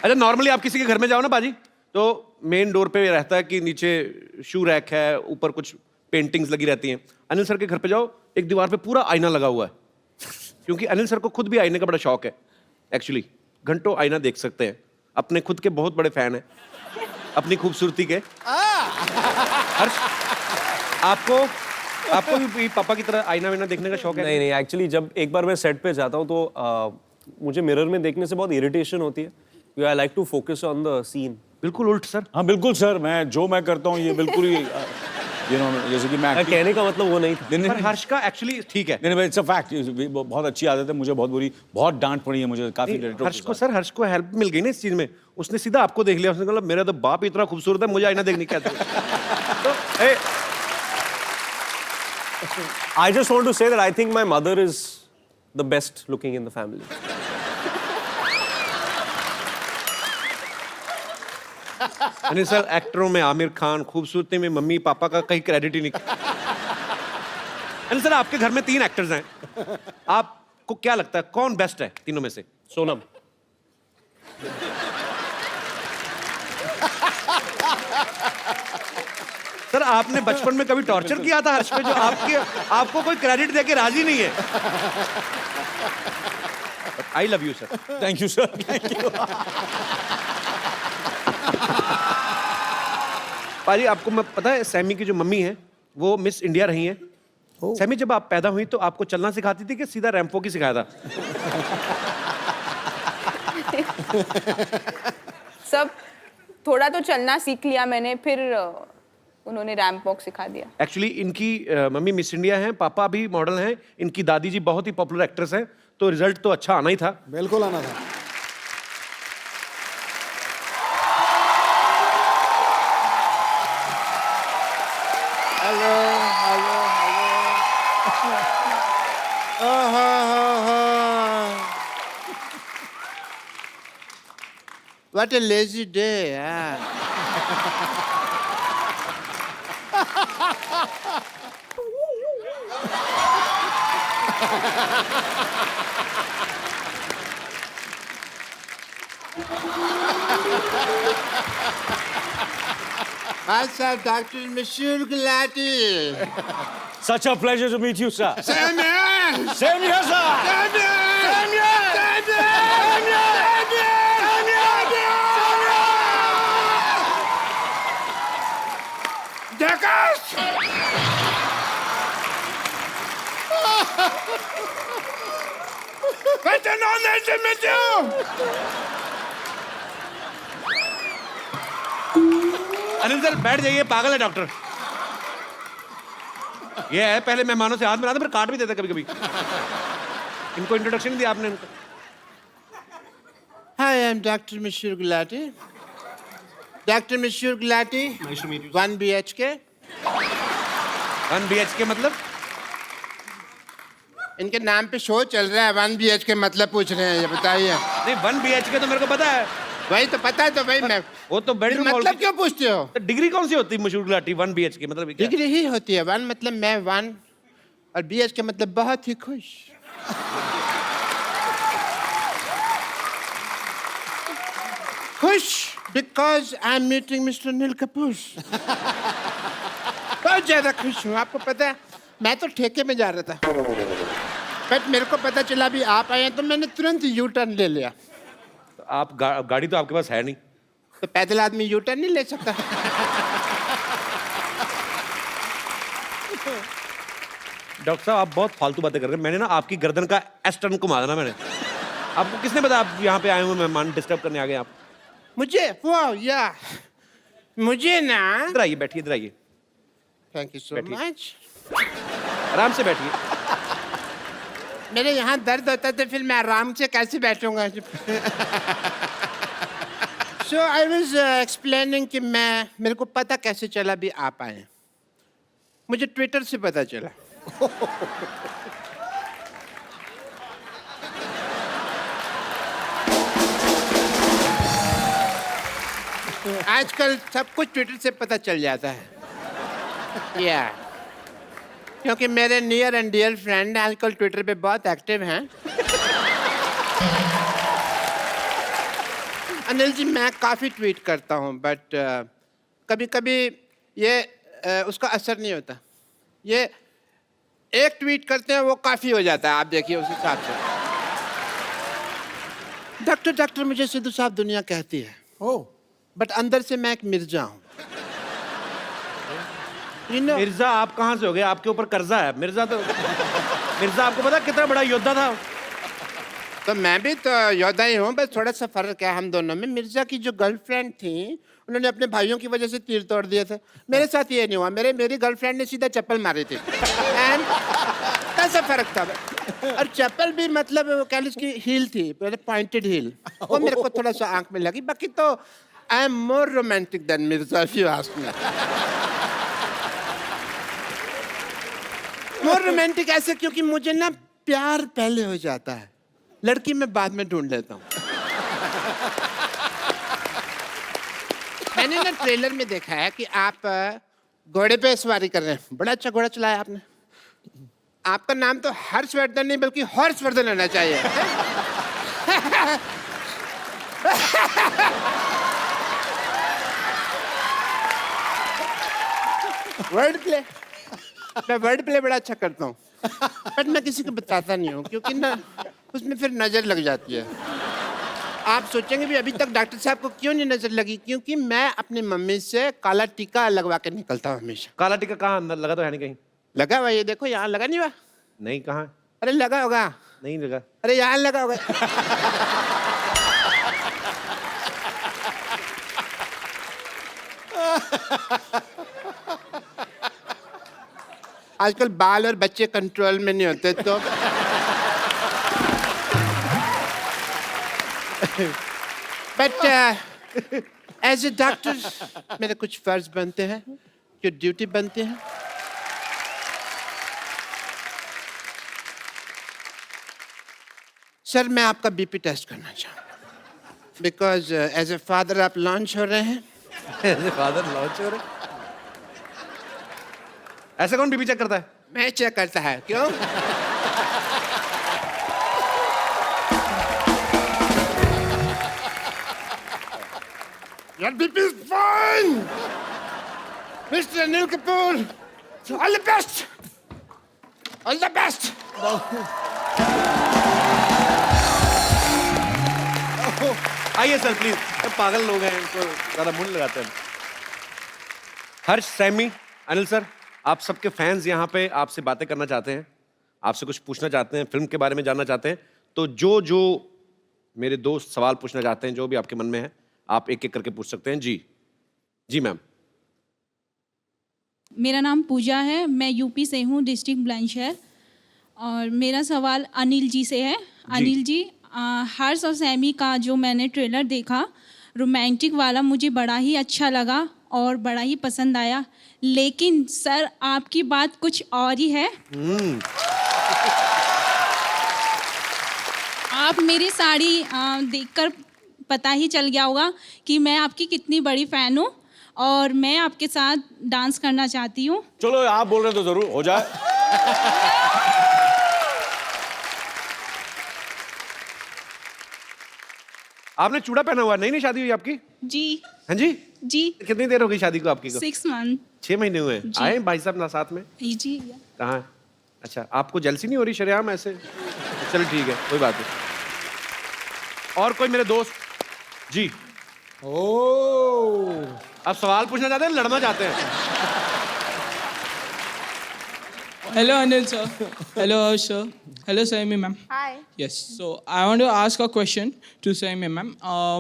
अच्छा, नॉर्मली आप किसी के घर में जाओ ना बाजी, तो मेन डोर पे रहता है कि नीचे शू रैक है, ऊपर कुछ पेंटिंग्स लगी रहती हैं। अनिल सर के घर पे जाओ, एक दीवार पे पूरा आईना लगा हुआ है, क्योंकि अनिल सर को खुद भी आईने का बड़ा शौक है। एक्चुअली घंटों आईना देख सकते हैं, अपने खुद के बहुत बड़े फैन हैं अपनी खूबसूरती के। हर्ष, आपको भी पापा की तरह आईना वाईना देखने का शौक है? नहीं, एक्चुअली जब एक बार मैं सेट पे जाता हूँ तो मुझे मिरर में देखने से बहुत इरिटेशन होती है। I like to focus on the scene. बिल्कुल उल्ट सर। हाँ बिल्कुल सर, मैं करता हूँ ये बिल्कुल ही यू नो, जैसे कि मैं कहने का मतलब वो नहीं था। पर हर्ष का एक्चुअली ठीक है। नहीं, इट्स अ फैक्ट, बहुत अच्छी आदत है, मुझे बहुत डांट पड़ी है मुझे काफी डायरेक्टर। हर्ष को हेल्प मिल गई ना इस चीज में, उसने सीधा आपको देख लिया, उसने कहा मेरा तो बाप इतना खूबसूरत है, मुझे आईना देखने क्या तो I just want to say that I think my mother is the best looking in the family. Anil sir, एक्टरों में आमिर खान, खूबसूरती में मम्मी पापा का कहीं क्रेडिट ही नहीं। अनिल सर, आपके घर में 3 एक्टर्स हैं, आपको क्या लगता है कौन बेस्ट है तीनों में से? सोनम। सर, आपने बचपन में कभी टॉर्चर किया था हर्ष पे, जो आपको कोई क्रेडिट देके राजी नहीं है? I love you sir. Thank you sir, thank you. पाजी, आपको मैं पता है सैमी की जो मम्मी है वो मिस इंडिया रही हैं। सैमी, जब आप पैदा हुई तो आपको चलना सिखाती थी कि सीधा रैंपो की सिखाया था? सब थोड़ा तो चलना सीख लिया मैंने, फिर उन्होंने रैंप वॉक सिखा दिया। एक्चुअली इनकी मम्मी मिस इंडिया हैं, पापा भी मॉडल हैं, इनकी दादी जी बहुत ही पॉपुलर एक्ट्रेस हैं, तो रिजल्ट तो अच्छा आना ही था। बिल्कुल आना था। Hello hello hello. What a lazy day, yeah. Hi, sir, Dr. Mashur Gulati. Such a pleasure to meet you, sir. Same here. Same here, sir. Same here. Same here. Same here. Same here. Jackass! What's an honor to meet you? Anil sir, बैठ जाइए, पागल है doctor. ये है, पहले मेहमानों से हाथ मिलाते फिर काट भी देते कभी कभी। इनको इंट्रोडक्शन नहीं दिया आपने इनको। Hi, I'm Dr. Mashur Gulati. Dr. Mashur Gulati. Nice to meet you. 1 BHK. 1 BHK मतलब? इनके नाम पे शो चल रहा है, 1 BHK मतलब पूछ रहे हैं, ये बताइए। नहीं, 1 BHK तो मेरे को पता है। वही तो पता है, तो भाई मैं वो तो बेडरूम मतलब क्यों पूछते हो? तो डिग्री कौन सी होती है मशहूर गुलाटी? 1 BHK मतलब क्या? डिग्री ही होती है। 1 मतलब मैं 1 और BHK मतलब बहुत ही खुश। खुश because I am meeting mister Anil Kapoor. बहुत ज्यादा खुश हूँ। आपको पता है, मैं तो ठेके में जा रहा था, बट मेरे को पता चला भी आप आए हैं, तो मैंने तुरंत यू टर्न ले लिया। आप गाड़ी तो आपके पास है नहीं, तो पैदल आदमी यू टर्न नहीं ले सकता। डॉक्टर साहब आप बहुत फालतू बातें कर रहे हैं। मैंने ना आपकी गर्दन का एस टर्न घुमा देना मैंने। आपको किसने बताया आप यहाँ पे आए हुए मेहमान डिस्टर्ब करने आ गए आप? मुझे वाह या मुझे ना, इधर आइए, बैठिए, इधर आइए, थैंक यू सो बैठिए। मच। आराम से बैठिए। मेरे यहाँ दर्द होता है, तो फिर मैं आराम से कैसे बैठूंगा? सो आई वाज एक्सप्लेनिंग कि मेरे को पता कैसे चला भी आप आए। मुझे ट्विटर से पता चला। आजकल सब कुछ ट्विटर से पता चल जाता है। या क्योंकि मेरे नियर एंड डियर फ्रेंड आजकल ट्विटर पे बहुत एक्टिव हैं। अनिल जी, मैं काफ़ी ट्वीट करता हूँ, बट कभी कभी ये उसका असर नहीं होता। ये एक ट्वीट करते हैं, वो काफ़ी हो जाता है। आप देखिए उस हिसाब से। डॉक्टर मुझे सिद्धू साहब दुनिया कहती है, बट अंदर से मैं एक मिर्जा हूँ। मिर्जा आप कहाँ से हो गए? आपके ऊपर कर्जा है। मिर्जा आपको पता कितना बड़ा योद्धा था? तो मैं भी तो योद्धा ही हूँ, बस थोड़ा सा फर्क है हम दोनों में। मिर्जा की जो गर्लफ्रेंड थी उन्होंने अपने भाइयों की वजह से तीर तोड़ दिए थे। मेरे साथ ये नहीं हुआ, मेरी गर्लफ्रेंड ने सीधा चप्पल मारी थी। एंड कैसा फर्क था। और चप्पल भी मतलब कह लीजिए उसकी हील थी, पॉइंटेड हील, वो मेरे को थोड़ा सा आंख में लगी। बाकी तो I am more romantic than Mirza if you ask me. More romantic ऐसे क्योंकि मुझे ना प्यार पहले हो जाता है, लड़की मैं बाद में ढूंढ लेता हूँ। मैंने ना ट्रेलर में देखा है कि आप घोड़े पे सवारी कर रहे हैं, बड़ा अच्छा घोड़ा चलाया आपने। आपका नाम तो हर्षवर्धन नहीं बल्कि हॉर्सवर्धन होना चाहिए। वर्ड प्ले, मैं वर्ड प्ले बड़ा अच्छा करता हूँ, बट मैं किसी को बताता नहीं हूँ क्योंकि ना उसमें फिर नजर लग जाती है। आप सोचेंगे भी अभी तक डॉक्टर साहब को क्यों नहीं नजर लगी, क्योंकि मैं अपनी मम्मी से काला टीका लगवा के निकलता हूँ हमेशा। काला टीका कहाँ अंदर लगा तो है नहीं कहीं? लगा हुआ, ये देखो यहाँ लगा नहीं हुआ। नहीं, कहाँ? अरे लगा होगा। नहीं लगा। अरे यहाँ लगा होगा। आजकल बाल और बच्चे कंट्रोल में नहीं होते तो बट एज ए डॉक्टर मेरे कुछ फर्ज बनते हैं, जो ड्यूटी बनते हैं। सर मैं आपका बीपी टेस्ट करना चाहूँगा बिकॉज एज ए फादर आप लॉन्च हो रहे हैं। फादर लॉन्च हो रहे? ऐसे कौन बीपी चेक करता है? मैं चेक करता है। क्यों? Your BP is fine, Mr. Anil Kapoor. All the best. All the best. आइए सर प्लीज। पागल लोग हैं, इनको ज्यादा मुंह लगाते हैं। हर्ष, सैमी, अनिल सर, आप सबके फैंस यहाँ पे आपसे बातें करना चाहते हैं, आपसे कुछ पूछना चाहते हैं, फिल्म के बारे में जानना चाहते हैं। तो जो मेरे दोस्त सवाल पूछना चाहते हैं, जो भी आपके मन में है, आप एक एक करके पूछ सकते हैं। जी मैम। मेरा नाम पूजा है, मैं यूपी से हूँ, डिस्ट्रिक्ट बुलंदशहर। और मेरा सवाल अनिल जी से है। अनिल जी, हर्ष और सैमी का जो मैंने ट्रेलर देखा रोमांटिक वाला, मुझे बड़ा ही अच्छा लगा और बड़ा ही पसंद आया, लेकिन सर आपकी बात कुछ और ही है। आप मेरी साड़ी देखकर पता ही चल गया होगा कि मैं आपकी कितनी बड़ी फ़ैन हूँ और मैं आपके साथ डांस करना चाहती हूँ। चलो आप बोल रहे तो जरूर हो जाए। आपने चूड़ा पहना हुआ? नहीं शादी हुई आपकी? जी। हाँ जी? जी। कितनी देर हो गई शादी को आपकी को? 6 मंथ। 6 महीने हुए। आए भाई साहब ना साथ में? जी। कहाँ? अच्छा, आपको जेलसी नहीं हो रही शरेआम ऐसे? चलो ठीक है, कोई बात नहीं। और कोई मेरे दोस्त? जी। अब सवाल पूछना चाहते हैं, लड़ना चाहते हैं? Hello Anil sir. Hello Harsh sir. Hello Saimi ma'am. Hi. Yes. So I want to ask a question to Saimi ma'am.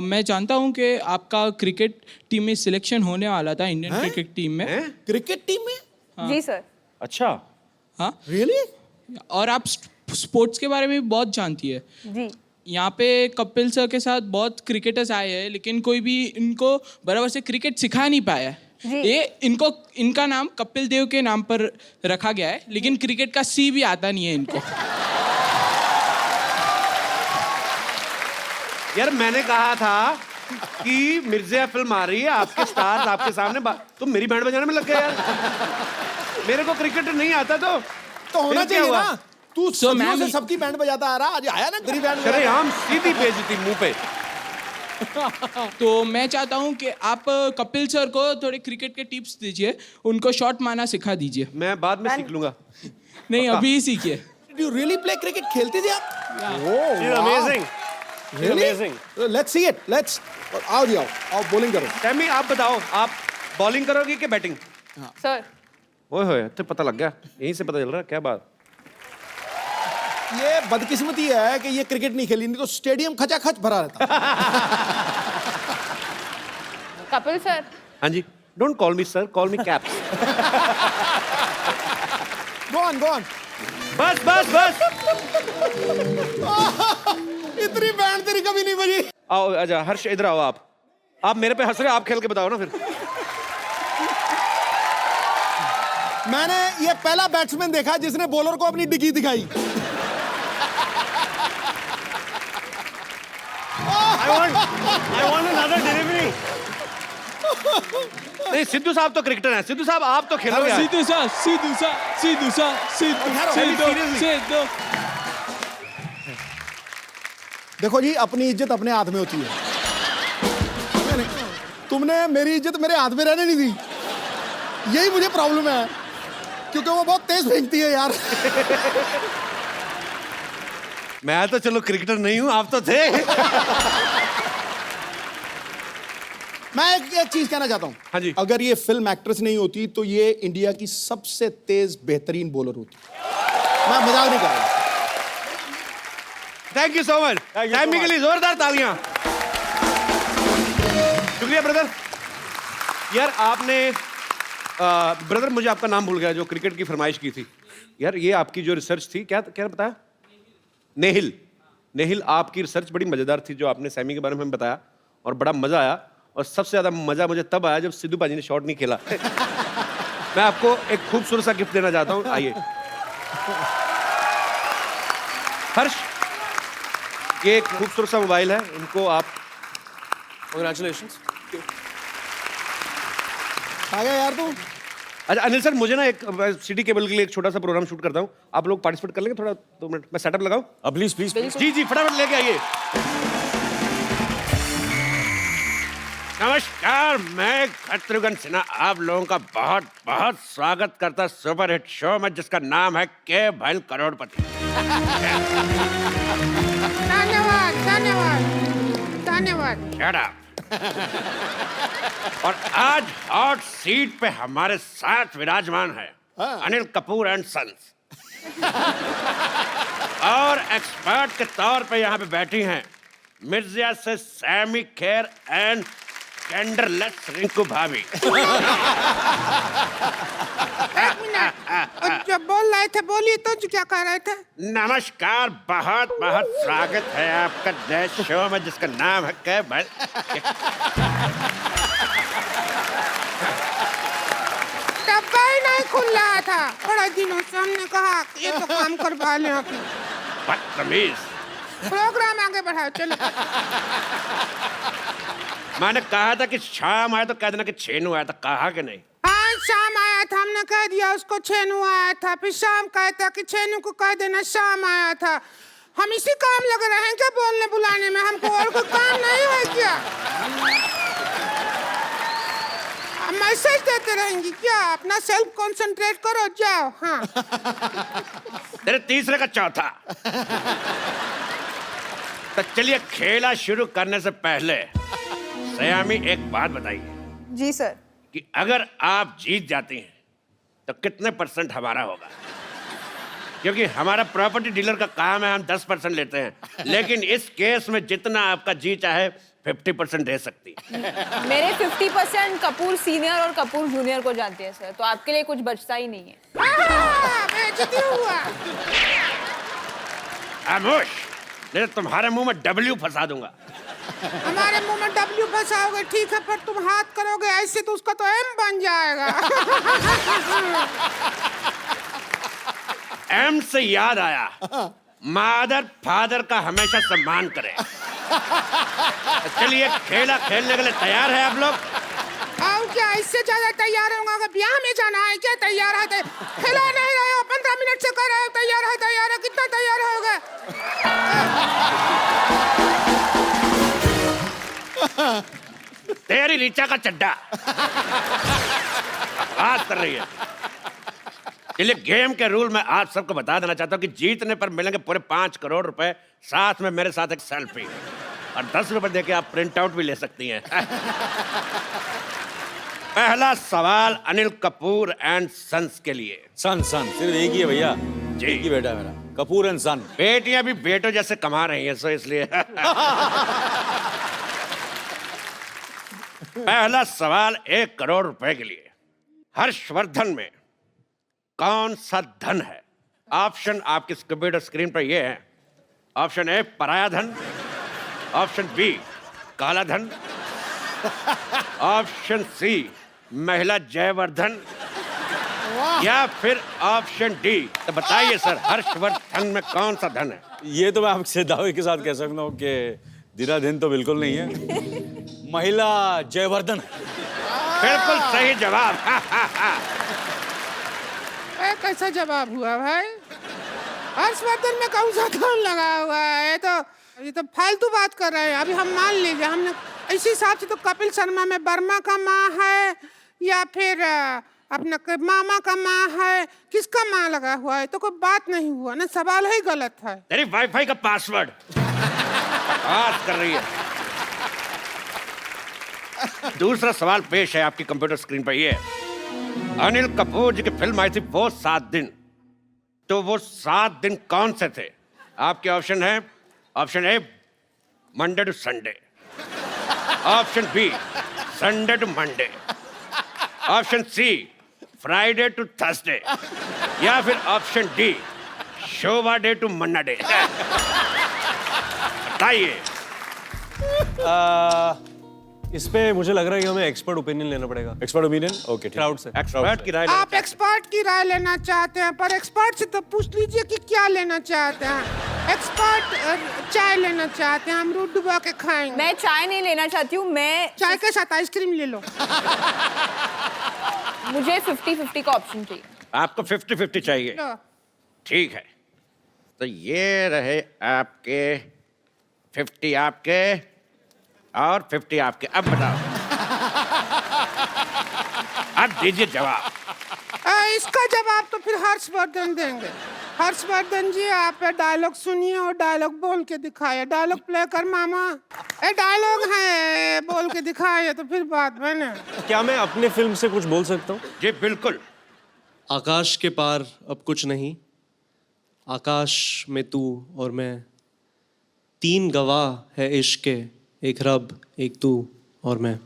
मैं जानता हूँ कि आपका क्रिकेट टीम में सिलेक्शन होने वाला था, इंडियन क्रिकेट टीम में। क्रिकेट टीम में? जी सर। अच्छा। हाँ। रियली? और आप स्पोर्ट्स के बारे में भी बहुत जानती है। जी। यहाँ पे कपिल सर के साथ बहुत क्रिकेटर्स आए हैं, लेकिन कोई भी इनको बराबर से क्रिकेट सिखा नहीं पाया है। ये इनका नाम कपिल देव के नाम पर रखा गया है, लेकिन क्रिकेट का सी भी आता नहीं है इनको। यार मैंने कहा था कि मिर्जा फिल्म आ रही है, आपके स्टार्स आपके सामने, तुम मेरी बैंड बजाने में लग गए यार। मेरे को क्रिकेट नहीं आता तो होना चाहिए ना। तू सदियों से सबकी बैंड बजाता आ रहा, आज आया ना तेरी बैंड। अरे हम सीधी बेइज्जती मुंह पे। तो मैं चाहता हूँ कि आप कपिल सर को थोड़े क्रिकेट के टिप्स दीजिए, उनको शॉट मारना सिखा दीजिए। मैं बाद में सीख लूंगा। नहीं, अभी ही सीखिए। Did you really play cricket? खेलते थे आप? You're amazing. Really? Amazing. Let's see it. Let's. आओ जी आओ बॉलिंग करो। सैमी आप बताओ, आप बॉलिंग करोगे कि बैटिंग? सर। ओए होए, तो पता लग गया, यहीं से पता चल रहा है। क्या बात। ये बदकिस्मती है कि ये क्रिकेट नहीं खेली, नहीं तो स्टेडियम खचाखच भरा रहता। कपिल सर, हाँ जी, don't call me sir, call me caps. Go on. बस बस बस। इतनी बैंड तेरी कभी नहीं बजी। आओ आजा हर्ष, इधर आओ। आप मेरे पे हंस रहे हो, आप खेल के बताओ ना फिर। मैंने ये पहला बैट्समैन देखा जिसने बॉलर को अपनी डिग्गी दिखाई। I want another delivery. नहीं, सिद्धू साहब तो क्रिकेटर हैं। सिद्धू साहब आप तो खेलोगे। सिद्धू। देखो जी, अपनी इज्जत अपने हाथ में होती है। तुमने मेरी इज्जत मेरे हाथ में रहने नहीं दी, यही मुझे प्रॉब्लम है, क्योंकि वो बहुत तेज फेंकती है यार। मैं तो चलो क्रिकेटर नहीं हूं, आप तो थे। मैं एक चीज कहना चाहता हूं। हाँ जी। अगर ये फिल्म एक्ट्रेस नहीं होती तो ये इंडिया की सबसे तेज बेहतरीन बॉलर होती। मैं मजाक नहीं कर रहा। Thank you so much. Timing के लिए जोरदार तालियां। शुक्रिया ब्रदर। यार आपने ब्रदर, मुझे आपका नाम भूल गया, जो क्रिकेट की फरमाइश की थी। यार ये आपकी जो रिसर्च थी, क्या क्या बताया? नेहिल। नेहिल, आपकी रिसर्च बड़ी मजेदार थी, जो आपने सैमी के बारे में बताया, और बड़ा मजा आया। और सबसे ज्यादा मजा मुझे तब आया जब सिद्धू पाजी ने शॉट नहीं खेला। मैं आपको एक खूबसूरत सा गिफ्ट देना चाहता हूं, आइए। हर्ष, ये एक खूबसूरत सा मोबाइल है, इनको आप। Congratulations. आ गया यार तू। अच्छा अनिल सर, मुझे ना एक सिटी केबल के लिए एक छोटा सा प्रोग्राम शूट करता हूँ, आप लोग पार्टिसिपेट कर लेंगे? थोड़ा 2 मिनट मैं सेटअप लगाऊं? Please please. जी जी, फटाफट लेके आइए। नमस्कार, मैं शत्रुघ्न सिन्हा आप लोगों का बहुत बहुत स्वागत करता सुपर हिट शो में, जिसका नाम है के भैल करोड़पति। धन्यवाद धन्यवाद धन्यवाद। Shut up. और आज हॉट सीट पे हमारे साथ विराजमान है अनिल कपूर एंड सन्स। और एक्सपर्ट के तौर पे यहाँ पे बैठी हैं मिर्जिया से सैमी खेर एंड कैंडरलेस रिंकू भाभी। एक मिनट, जब बोल रहे थे बोलिए तो, क्या कह रहे थे? नमस्कार, बहुत बहुत स्वागत है आपका नए शो में, जिसका नाम है के भैल। डब्बा ही नहीं खुल रहा था, बड़ा दिनों से हमने कहा ये तो काम करवा लें आप। बदतमीज। प्रोग्राम आगे बढ़ाओ, चलो। मैंने कहा था कि शाम आया तो कह देना कि छेनू आया था, कहा कि नहीं? हाँ, शाम आया था, हमने कह दिया उसको छेनू आया था, फिर शाम कहता कि छेनू को कह देना शाम आया था। हम इसी काम लगे रहे हैं क्या बोलने बुलाने में? हमको और कोई काम नहीं है क्या? मैसेज देते रहेंगी क्या? अपना सेल्फ कंसंट्रेट करो, जाओ। हाँ, तेरे तीसरे का चौथा। तो चलिए, खेला शुरू करने से पहले सयामी एक बात बताइए जी सर। कि अगर आप जीत जाती हैं तो कितने % हमारा होगा? क्योंकि हमारा प्रॉपर्टी डीलर का काम है, हम 10% लेते हैं, लेकिन इस केस में जितना आपका जी चाहे 50% दे सकती है। मेरे 50% कपूर सीनियर और कपूर जूनियर को जाते हैं सर, तो आपके लिए कुछ बचता ही नहीं है। बेइज्जती हुआ। खामोश, नहीं तो तुम्हारे मुंह में W फंसा दूंगा। हमारे मुंह में W फंसाओगे ठीक है, पर तुम हाथ करोगे ऐसे तो उसका तो M बन जाएगा। M से याद आया, मादर फादर का हमेशा सम्मान करें। चलिए, खेला खेलने के लिए तैयार है आप लोग? और क्या, इससे ज्यादा तैयार होगा? अगर ब्याह में जाना है क्या? तैयार है? खेला नहीं रहे हो, 15 मिनट से कर रहे हो तैयार है तैयार है। कितना तैयार होगा? तेरी रीचा का चड्डा बात कर रही है। चलिए, गेम के रूल मैं आप सबको बता देना चाहता हूँ कि जीतने पर मिलेंगे पूरे 5 करोड़ रुपए, साथ में मेरे साथ एक सेल्फी, और 10 रुपए देके आप प्रिंट आउट भी ले सकती हैं। पहला सवाल अनिल कपूर एंड सन्स के लिए। सन सिर्फ एक ही है भैया जी। एक ही बेटा है मेरा। कपूर एंड सन। बेटियां भी बेटों जैसे कमा रही हैं, सो इसलिए। पहला सवाल 1 करोड़ रुपए के लिए। हर्षवर्धन में कौन सा धन है? ऑप्शन आपकी कंप्यूटर स्क्रीन पर ये है। ऑप्शन ए पराया धन, ऑप्शन बी काला धन, ऑप्शन सी महिला जयवर्धन, या फिर ऑप्शन डी। तो बताइए सर, हर्षवर्धन में कौन सा धन है? ये तो मैं आपसे दावे के साथ कह सकता हूँ कि दिना दिन तो बिल्कुल नहीं है। महिला जयवर्धन। बिल्कुल सही जवाब। कैसा जवाब हुआ भाई? हर्षवर्धन में कौन सा धन लगा हुआ है? ये तो फालतू बात कर रहे हैं। अभी हम मान लीजिए, हमने इसी हिसाब से तो कपिल शर्मा में वर्मा का माँ है या फिर अपना मामा का माँ है, किसका माँ लगा हुआ है? तो कोई बात नहीं हुआ ना, सवाल ही गलत है। तेरी वाईफाई का पासवर्ड बात कर रही है। दूसरा सवाल पेश है आपकी कंप्यूटर स्क्रीन पर। ये अनिल कपूर जी की फिल्म आई थी वो 7 दिन, तो वो 7 दिन कौन से थे? आपके ऑप्शन है। Option A Monday to Sunday, option B Sunday to Monday, option C Friday to Thursday, या फिर option D Shobha De to Manna De. बताइए। इस पे मुझे लग रहा है कि हमें एक्सपर्ट ओपिनियन लेना पड़ेगा। Expert opinion? ओके, क्राउड से। एक्सपर्ट की राय। आप एक्सपर्ट की राय लेना चाहते हैं, पर एक्सपर्ट से तो पूछ लीजिए कि क्या लेना चाहते हैं। एक्सपर्ट चाय लेना चाहते हैं, अमरूद डुबा के खाएंगे। मैं चाय नहीं लेना चाहती हूँ, मैं चाय के साथ आइसक्रीम ले लो। मुझे 50-50 का ऑप्शन चाहिए। आपको 50-50 चाहिए? ठीक है, तो ये रहे आपके 50 आपके और 50 आपके। अब बताओ, अब दीजिए जवाब। इसका जवाब तो फिर हर्षवर्धन देंगे। हर्षवर्धन जी, आप डायलॉग सुनिए और डायलॉग बोल के दिखाइए। डायलॉग प्ले कर मामा। डायलॉग है, बोल के दिखाइए तो फिर बात बने। क्या मैं अपने फिल्म से कुछ बोल सकता हूँ? जी बिल्कुल। आकाश के पार अब कुछ नहीं, आकाश में तू और मैं, 3 गवाह है इश्क के, एक रब, एक तू और मैं।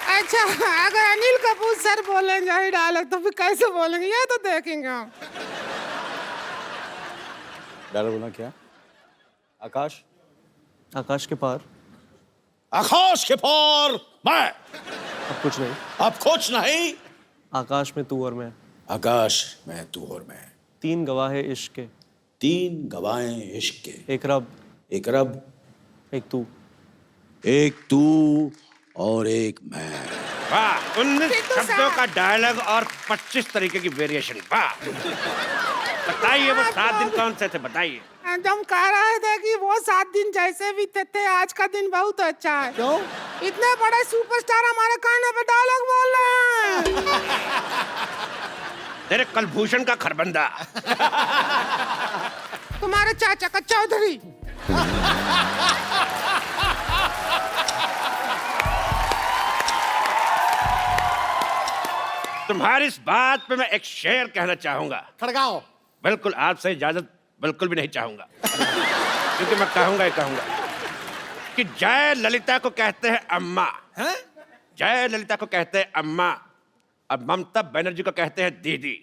अच्छा, अगर अनिल कपूर सर बोलेंगे यही डायलॉग तो फिर कैसे बोलेंगे, ये तो देखेंगे हम। डायलॉग बोलना क्या? आकाश, आकाश के पार, आकाश के पार मैं, अब कुछ नहीं, अब कुछ नहीं, आकाश में तू और मैं, आकाश में तू और मैं, 3 गवाह है इश्क के, 3 गवाहें इश्क के, एक रब, एक तू, और एक मैं। वाह, 19 शब्दों का डायलॉग और 25 तरीके की वेरिएशन। वाह, बताइए वो 7 दिन कौन से थे? बताइए। हम कह रहे थे कि वो 7 दिन जैसे भी थे, आज का दिन बहुत अच्छा है। क्यों? इतने बड़े सुपरस्टार हमारे कान पे डायलॉग बोल रहे हैं। तेरे कलभूषण का खरबंदा। तुम्हारे चाचा का चौधरी। तुम्हारी इस बात पे मैं एक शेर कहना चाहूंगा। खड़गाओ। बिल्कुल, आपसे इजाजत बिल्कुल भी नहीं चाहूंगा, क्योंकि मैं कहूंगा ही कहूंगा कि जय ललिता को कहते हैं अम्मा, जय ललिता को कहते हैं अम्मा, और ममता बनर्जी को कहते हैं दीदी।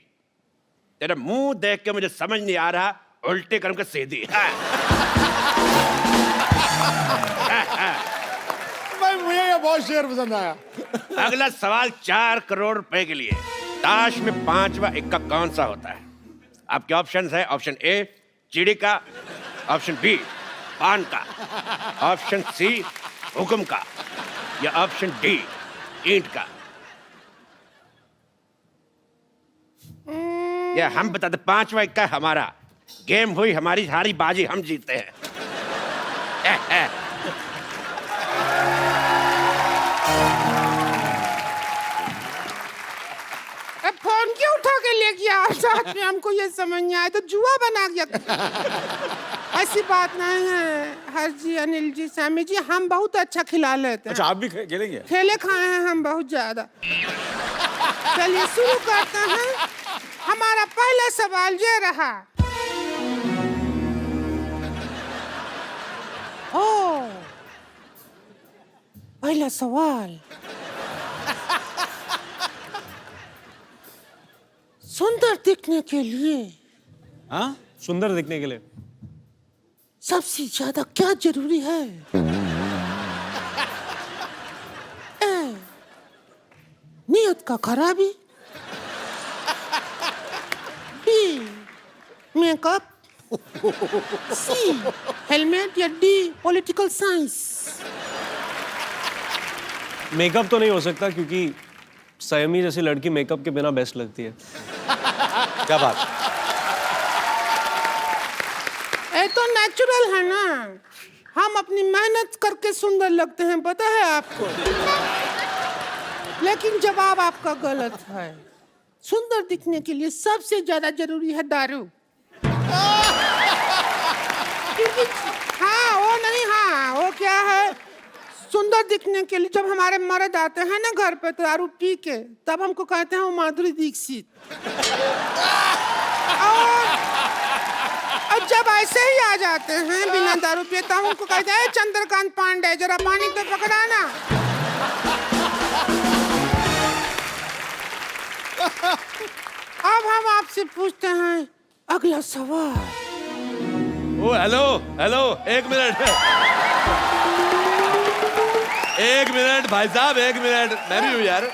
तेरा मुंह देख के मुझे समझ नहीं आ रहा, उल्टे कर्म के सीधी। भाई मुझे ये बहुत शेर पसंद आया। अगला सवाल 4 करोड़ रुपए के लिए। ताश में 5वां इक्का कौन सा होता है? आपके ऑप्शंस है। ऑप्शन ए चिड़ी का, ऑप्शन बी पान का, ऑप्शन सी हुक्म का, या ऑप्शन डी ईंट का। या हम बताते 5वां इक्का हमारा। गेम हुई हमारी, हारी बाजी हम जीते हैं। फोन क्यों उठा के ले गया साथ में? हमको ये समझ नहीं आया, तो जुआ बना गया। ऐसी बात नहीं है हर जी, अनिल जी, सैमी जी, हम बहुत अच्छा खिला लेते हैं। अच्छा, आप भी खेलेंगे? खेले खाए हैं हम बहुत ज्यादा। चलिए शुरू करते हैं। हमारा पहला सवाल ये रहा। ओ, पहला सवाल, सुंदर दिखने के लिए हाँ, सुंदर दिखने के लिए सबसे ज्यादा क्या जरूरी है? ए, नियत का खराबी, बी, मेकअप, सी, हेलमेट या डी, पॉलिटिकल साइंस। मेकअप तो नहीं हो सकता क्योंकि सयमी जैसी लड़की मेकअप के बिना बेस्ट लगती है। क्या बात। ये तो नेचुरल है ना, हम अपनी मेहनत करके सुंदर लगते हैं, पता है आपको। लेकिन जवाब आपका गलत है। सुंदर दिखने के लिए सबसे ज्यादा जरूरी है दारू। क्योंकि हाँ वो नहीं, हाँ वो क्या है, सुंदर दिखने के लिए जब हमारे मर्द आते हैं ना घर पे दारू पी के, तब हमको कहते हैं वो माधुरी दीक्षित। और जब ऐसे ही आ जाते हैं बिना दारू पिए, तब हमको कहते हैं चंद्रकांत पांडे जरा पानी तो पकड़ाना। अब हम आपसे पूछते हैं अगला सवाल। ओ हेलो हेलो, एक मिनट, एक मिनट भाई साहब, एक मिनट, मैं भी हूँ यार।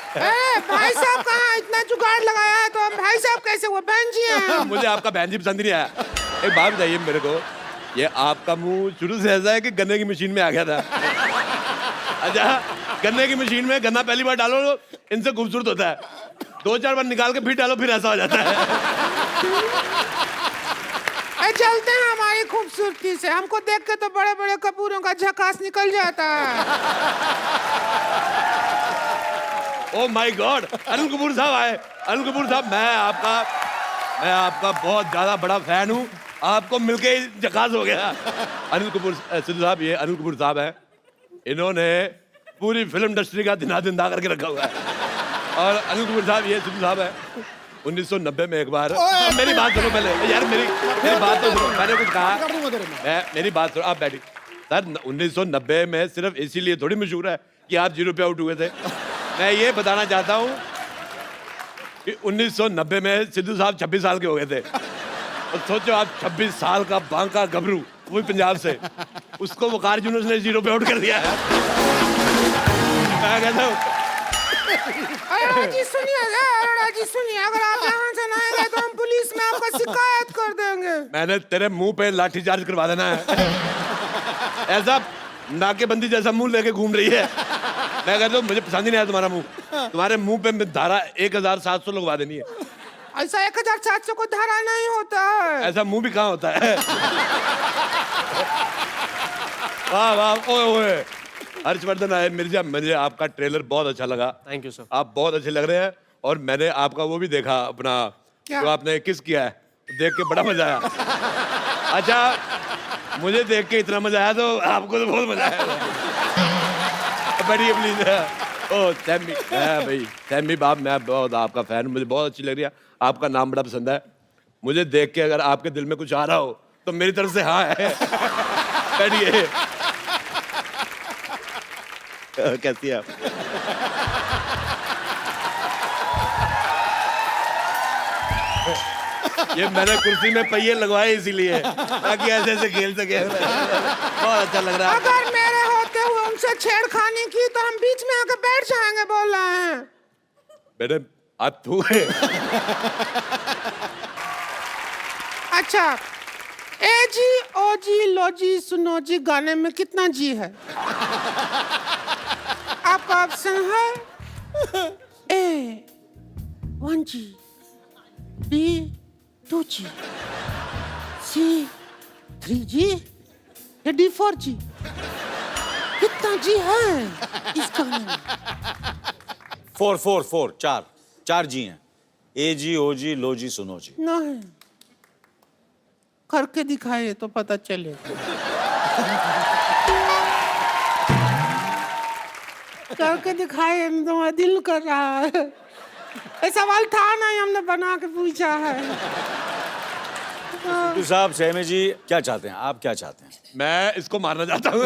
भाई साहब कहाँ, इतना जुगाड़ लगाया है तो हम भाई साहब कैसे हुए, बहन जी हैं। मुझे आपका बहन जी पसंद नहीं आया। एक बात बताइए मेरे को, ये आपका मुंह शुरू से ऐसा है कि गन्ने की मशीन में आ गया था? अच्छा, गन्ने की मशीन में गन्ना पहली बार डालो इनसे खूबसूरत होता है, 2-4 बार निकाल के फिर डालो फिर ऐसा हो जाता है। चलते हैं हमारी खूबसूरती से, हमको देख के तो बड़े बड़े कपूरों का झकास निकल जाता है। Oh my God, Anil Kapoor साहब आए। अनिल कपूर साहब, मैं आपका बहुत ज्यादा बड़ा फैन हूँ, आपको मिलके ही झकास हो गया। अनिल कपूर सिद्धू साहब, ये अनिल कपूर साहब हैं, इन्होंने पूरी फिल्म इंडस्ट्री का दिना करके रखा हुआ है। और अनिल कपूर साहब, ये सिद्धू साहब है, 1990 में एक बार, मेरी बात सुनो पहले यार, मेरी बात तो सुनो, मैंने कुछ कहा, मेरी बात सुनो, आप बैठिए। सर 1990 में सिर्फ इसीलिए थोड़ी मशहूर है कि आप 0 पे आउट हुए थे। मैं ये बताना चाहता हूँ कि 1990 में सिद्धू साहब 26 साल के हो गए थे। और सोचो आप 26 साल का बांका गबरू, वो भी पंजाब से, उसको वकार यूनुस ने 0 पे आउट कर दिया है। मैं कहता हूँ अरोड़ा जी सुनिए, अगर आप यहाँ से ना आए तो हम पुलिस में आपका शिकायत कर देंगे। मैंने तेरे मुंह पे लाठीचार्ज करवा देना है। ऐसा नाकेबंदी जैसा मुंह लेके घूम रही है। मैं कहता हूँ मुझे पसंद ही नहीं आया तुम्हारा मुंह, तुम्हारे मुंह पे धारा 1700 लगवा देनी है। ऐसा 1700 को धारा नहीं होता है। ऐसा मुंह भी कहाँ होता है। वाह वाह, ओए ओए, हर्षवर्धन आए मिर्जा, मुझे आपका ट्रेलर बहुत अच्छा लगा। Thank you sir. आप बहुत अच्छे लग रहे हैं, और मैंने आपका वो भी देखा अपना, जो आपने किस किया है, देख के बड़ा मजा आया। अच्छा, मुझे देख के इतना मजा आया तो आपको तो बहुत मजा आया। बैठिए प्लीज। ओ सैमी, भाई सैमी बाप, मैं बहुत आपका फैन, मुझे बहुत अच्छी लग रही है, आपका नाम बड़ा पसंद है। मुझे देख के अगर आपके दिल में कुछ आ रहा हो तो मेरी तरफ से हाँ है। बैठिए। कैसी है आप? ये मैंने कुर्सी में पहिए लगवाए इसीलिए, ताकि ऐसे ऐसे खेल सके। बहुत अच्छा लग रहा है। अगर मेरे होते हुए उनसे छेड़खानी की तो हम बीच में आके बैठ जाएंगे, बोल रहे हैं। बेटे आप तू है। अच्छा, ए जी ओ जी लो जी सुनो जी गाने में कितना जी है? आपका ऑप्शन है ए 1G, बी 2G, सी 3G या डी 4G? कितना जी है इस गाने में? 4 4 जी हैं। ए जी, ओ जी, लो जी, सुनो जी। नहीं, करके दिखाए तो पता चलेगा। करके दिखाए तो दिल कर रहा है। ये सवाल था नहीं, हमने बना के पूछा है। सिद्धू साहब, सहमी जी क्या चाहते हैं? आप क्या चाहते हैं? मैं इसको मारना चाहता हूँ।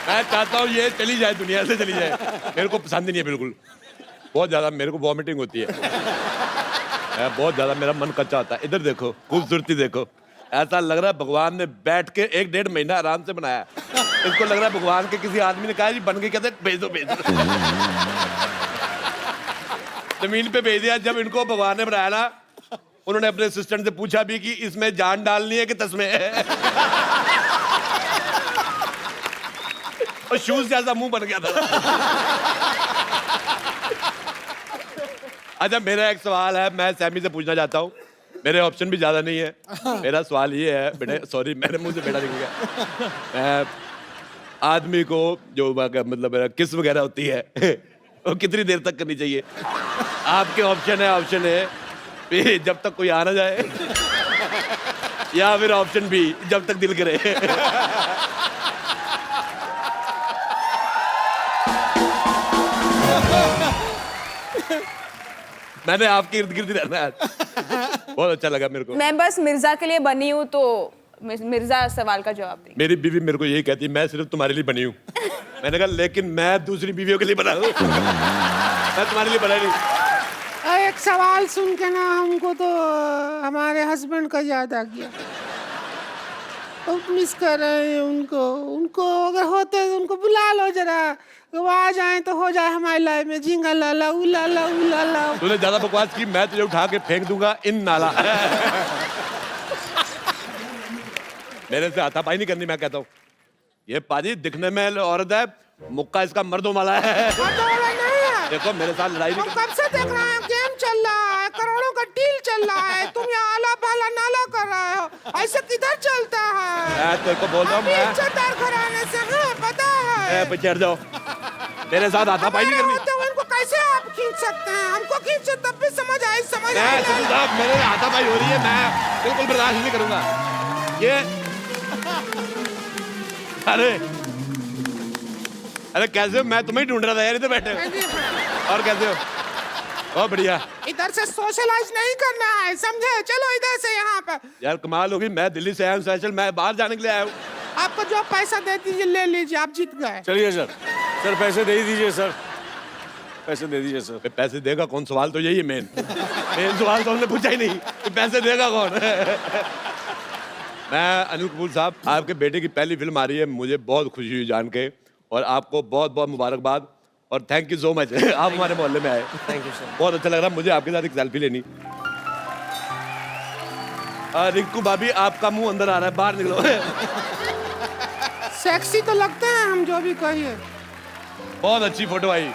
मैं चाहता हूँ ये चली जाए, दुनिया से चली जाए। मेरे को पसंद ही नहीं है बिल्कुल, बहुत ज्यादा मेरे को वॉमिटिंग होती है। मैं बहुत ज्यादा, मेरा मन कच्चा होता है। इधर देखो, खूबसूरती देखो, ऐसा लग रहा है भगवान ने बैठ के 1-1.5 महीना आराम से बनाया। इसको लग रहा है भगवान के किसी आदमी ने कहा जी बन के, कहते भेज दो भेज दो। जमीन पे भेज दिया। जब इनको भगवान ने बनाया ना, उन्होंने अपने असिस्टेंट से पूछा भी कि इसमें जान डालनी है कि तस्में है। और शूज जैसा मुंह बन गया था। अच्छा, मेरा एक सवाल है, मैं सैमी से पूछना चाहता हूँ। मेरे ऑप्शन भी ज्यादा नहीं है। मेरा सवाल ये है बेटे, सॉरी मेरे मुंह से बेटा निकल गया। आदमी को जो मतलब मेरा किस वगैरह होती है वो कितनी देर तक करनी चाहिए? आपके ऑप्शन है जब तक कोई आ ना जाए, या फिर ऑप्शन बी, जब तक दिल करे। मैंने आपके इर्द गिर्द रहना है। बहुत अच्छा लगा मेरे को। मैं बस मिर्जा के लिए बनी हूँ, तो मिर्जा सवाल का जवाब दें। मेरी बीवी मेरे को यही कहती है, मैं सिर्फ तुम्हारे लिए बनी हूँ। मैंने कहा लेकिन मैं दूसरी बीवियों के लिए बना हूँ। मैं तुम्हारे लिए बना नहीं। एक सवाल सुन के ना हमको तो हमारे हस्बैंड का याद आ गया। बहुत मिस कर रहे हैं उनको अगर होते तो उनको बुला लो जरा, वो आ जाए तो हो जाए हमारी लाइफ में जिंगा लाला उलाला उलाला। तूने ज्यादा बकवास की, मैं तुझे उठा के फेंक दूंगा इन नाला। मेरे से हाथापाई नहीं करनी। मैं कहता हूँ ये पाजी दिखने में औरत है, मुक्का इसका मर्दों वाला है। देखो मेरे साथ लड़ाई नहीं। कब से देख रहे हैं, गेम चल रहा है, करोड़ों का डील चल रहा है, तुम यहाँ आला भाला नाला कर रहे हो, ऐसे किधर चलता है? मैं तेरे को बोल रहा हूँ, मैं इज्जतदार घराने से हैं, पता है। पे चढ़ जाओ, मेरे साथ हाथापाई नहीं करनी। तो उनको कैसे आप खींच सकते हैं? हमको खींचे तब भी समझ आए, समझ आए। साहब मेरे हाथापाई हो रही है, मैं बिल्कुल बर्दाश्त नहीं करूंगा ये। अरे कैसे हो? मैं तुम्हें ढूंढ रहा था यार, इधर बैठे हो। और कैसे हो? बहुत बढ़िया। इधर से सोशलाइज नहीं करना है, समझे? चलो इधर से यहाँ पर। यार कमाल होगी, मैं दिल्ली से आया हूँ स्पेशल, मैं बाहर जाने के लिए आया हूँ। आपको जो पैसा दे दीजिए ले लीजिए, आप जीत गए। चलिए सर पैसे दे दीजिए सर, पैसे दे दीजिए सर। पैसे देगा कौन? सवाल तो यही है मेन सवाल तो हमने पूछा ही नहीं कि पैसे देगा कौन। मैं अनिल कपूर साहब, आपके बेटे की पहली फिल्म आ रही है, मुझे बहुत खुशी हुई जान के, और आपको बहुत बहुत मुबारकबाद और थैंक यू सो मच। आप हमारे मोहल्ले में आए, थैंक यू सर। बहुत अच्छा लग रहा है मुझे आपके साथ एक सेल्फी लेनी। रिंकू भाभी आपका मुंह अंदर आ रहा है, बाहर निकलो। सेक्सी तो लगते हैं हम, जो भी कहिए। बहुत अच्छी फोटो आई।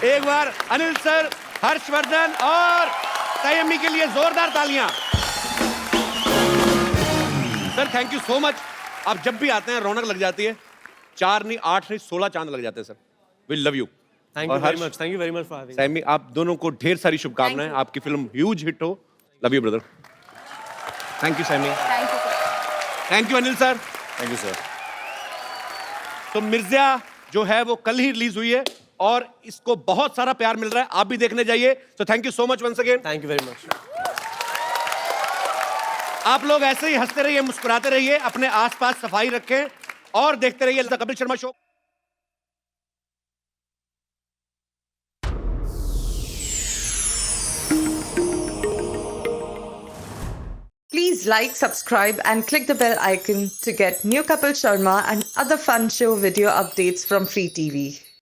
एक बार अनिल सर, हर्षवर्धन और संयमी के लिए जोरदार तालियां। Sir thank you so much. आप जब भी आते हैं रौनक लग जाती है। 4 नहीं 8 नहीं 16 चांद लग जाते हैं sir. We love you. Thank you very much, thank you very much for having. Sammy आप दोनों को ढेर सारी शुभकामनाएं, आपकी फिल्म ह्यूज हिट हो। Love you brother. Thank you Sammy. Thank you. Thank you Anil sir. Thank you sir. तो मिर्जा जो है वो कल ही रिलीज हुई है और इसको बहुत सारा प्यार मिल रहा है, आप भी देखने जाइए। तो thank you so much once again. Thank you very much. आप लोग ऐसे ही हंसते रहिए, मुस्कुराते रहिए, अपने आसपास सफाई रखें और देखते रहिए the Kapil Sharma show. Please like, subscribe and click the bell icon to get new Kapil Sharma and other fun show video updates from Free TV.